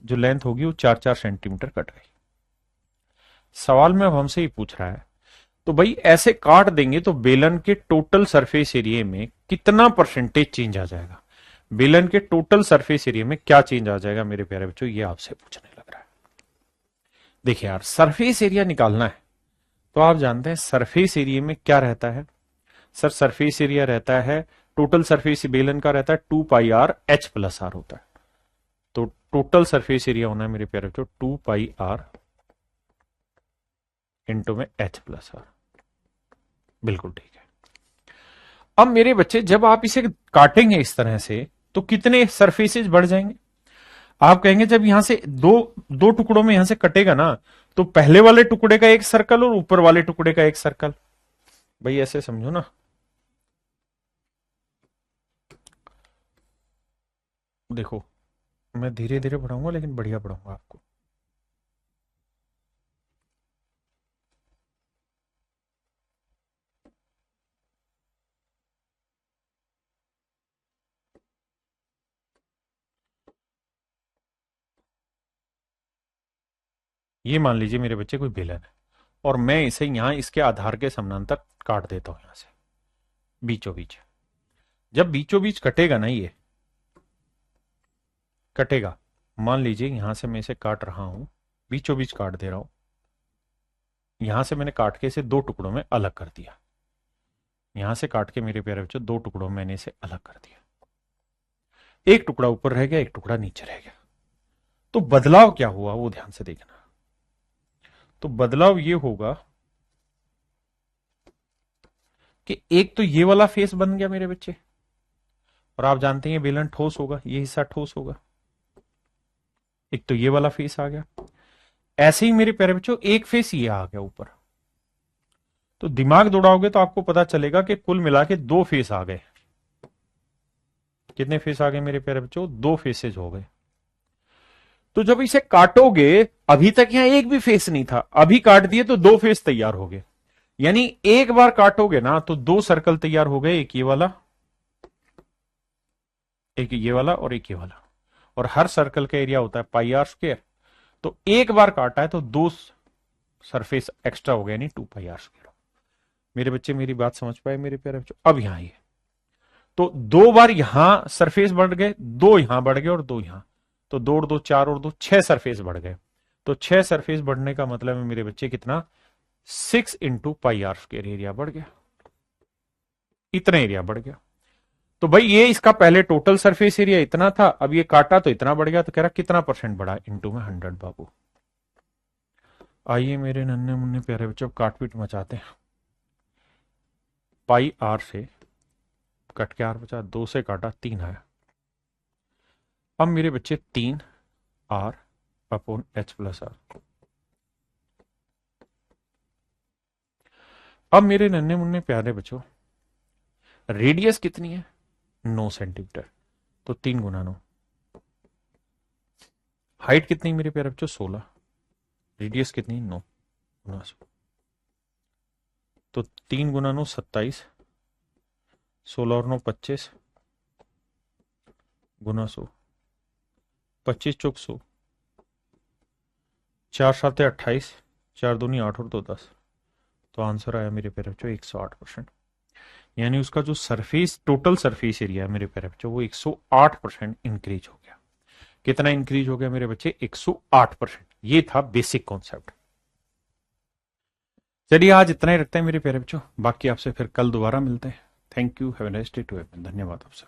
जो लेंथ होगी वो 4-4 सेंटीमीटर कट गई। सवाल में अब हमसे ये पूछ रहा है, तो भाई ऐसे काट देंगे तो बेलन के टोटल सरफेस एरिया में कितना परसेंटेज चेंज आ जाएगा, बेलन के टोटल सरफेस एरिया में क्या चेंज आ जाएगा मेरे प्यारे बच्चों, ये आपसे पूछने लग रहा है। देखिए यार, सरफेस एरिया निकालना है तो आप जानते हैं सरफेस एरिया में क्या रहता है सर, सरफेस एरिया रहता है, टोटल सरफेस बेलन का रहता है 2πr/h+r होता है। तो टोटल सरफेस एरिया होना है मेरे प्यारे बच्चों 2πr इंटू में h+r, बिल्कुल ठीक है। अब मेरे बच्चे जब आप इसे काटेंगे इस तरह से तो कितने सरफेसेस बढ़ जाएंगे, आप कहेंगे जब यहां से दो दो टुकड़ों में यहां से कटेगा ना, तो पहले वाले टुकड़े का एक सर्कल और ऊपर वाले टुकड़े का एक सर्कल, भाई ऐसे समझो ना, देखो मैं धीरे धीरे बढ़ाऊंगा लेकिन बढ़िया बढ़ाऊंगा आपको। ये मान लीजिए मेरे बच्चे कोई बेलन है और मैं इसे यहां इसके आधार के समानांतर काट देता हूं, यहां से बीचों बीच। जब बीचों बीच कटेगा ना, ये कटेगा, मान लीजिए यहां से मैं इसे काट रहा हूं, बीचों बीच काट दे रहा हूं, यहां से मैंने काट के इसे 2 टुकड़ों में अलग कर दिया, यहां से काट के मेरे प्यारे बच्चों 2 टुकड़ों में मैंने इसे अलग कर दिया, एक टुकड़ा ऊपर रह गया, एक टुकड़ा नीचे रह गया। तो बदलाव क्या हुआ वो ध्यान से देखना। तो बदलाव ये होगा कि एक तो ये वाला फेस बन गया मेरे बच्चे, और आप जानते हैं बेलन ठोस होगा, ये हिस्सा ठोस होगा, एक तो ये वाला फेस आ गया। ऐसे ही मेरे प्यारे बच्चों एक फेस ये आ गया ऊपर। तो दिमाग दौड़ाओगे तो आपको पता चलेगा कि कुल मिला के 2 फेस आ गए। कितने फेस आ गए मेरे प्यारे बच्चों, 2 फेसेज हो गए। तो जब इसे काटोगे, अभी तक यहां एक भी फेस नहीं था, अभी काट दिए तो 2 फेस तैयार हो गए, यानी एक बार काटोगे ना तो 2 सर्कल तैयार हो गए, एक ये वाला, एक ये वाला और एक ये वाला, और हर सर्कल का एरिया होता है πr²। तो एक बार काटा है तो 2 सरफेस एक्स्ट्रा हो गए, यानी 2πr²। मेरे बच्चे मेरी बात समझ पाए मेरे प्यारे बच्चों। अब यहां ये तो 2 बार यहां सरफेस बढ़ गए, 2 यहां बढ़ गए और 2 यहां, तो 2 और 2 4 और 2 6 सरफेस बढ़ गए। तो 6 सरफेस बढ़ने का मतलब है मेरे बच्चे कितना, 6 इंटू πr² एरिया बढ़ गया, इतना एरिया बढ़ गया। तो भाई ये इसका पहले टोटल सरफेस एरिया इतना था, अब ये काटा तो इतना बढ़ गया, तो कह रहा कितना परसेंट बढ़ा, इंटू में 100 बाबू। आइए मेरे नन्हे मुन्ने प्यारे बच्चों काटपीट मचाते हैं। πr से कट के r बचा, 2 से काटा 3 आया। अब मेरे बच्चे 3r/h+r। अब मेरे नन्हे मुन्ने प्यारे बच्चों रेडियस कितनी है, 9 सेंटीमीटर, तो 3 गुना 9। हाइट कितनी मेरे प्यारे बच्चों, 16, रेडियस कितनी, 9 गुना 100, तो 3 गुना 9 27, 16 और 9 25 गुना 100, 25 चौक 100, 4 7 28, 4 दूनी 8 और 2 10। तो आंसर आया मेरे प्यारे बच्चों 108%। यानी उसका जो सरफेस, टोटल सरफेस एरिया है मेरे प्यारे बच्चों, वो 108% इंक्रीज हो गया। कितना इंक्रीज हो गया मेरे बच्चे? 108%। ये था बेसिक कॉन्सेप्ट। चलिए आज इतना ही रखते हैं मेरे प्यारे बच्चों, बाकी आपसे फिर कल दोबारा मिलते हैं। Thank you, have a nice day to everyone. धन्यवाद आप सब।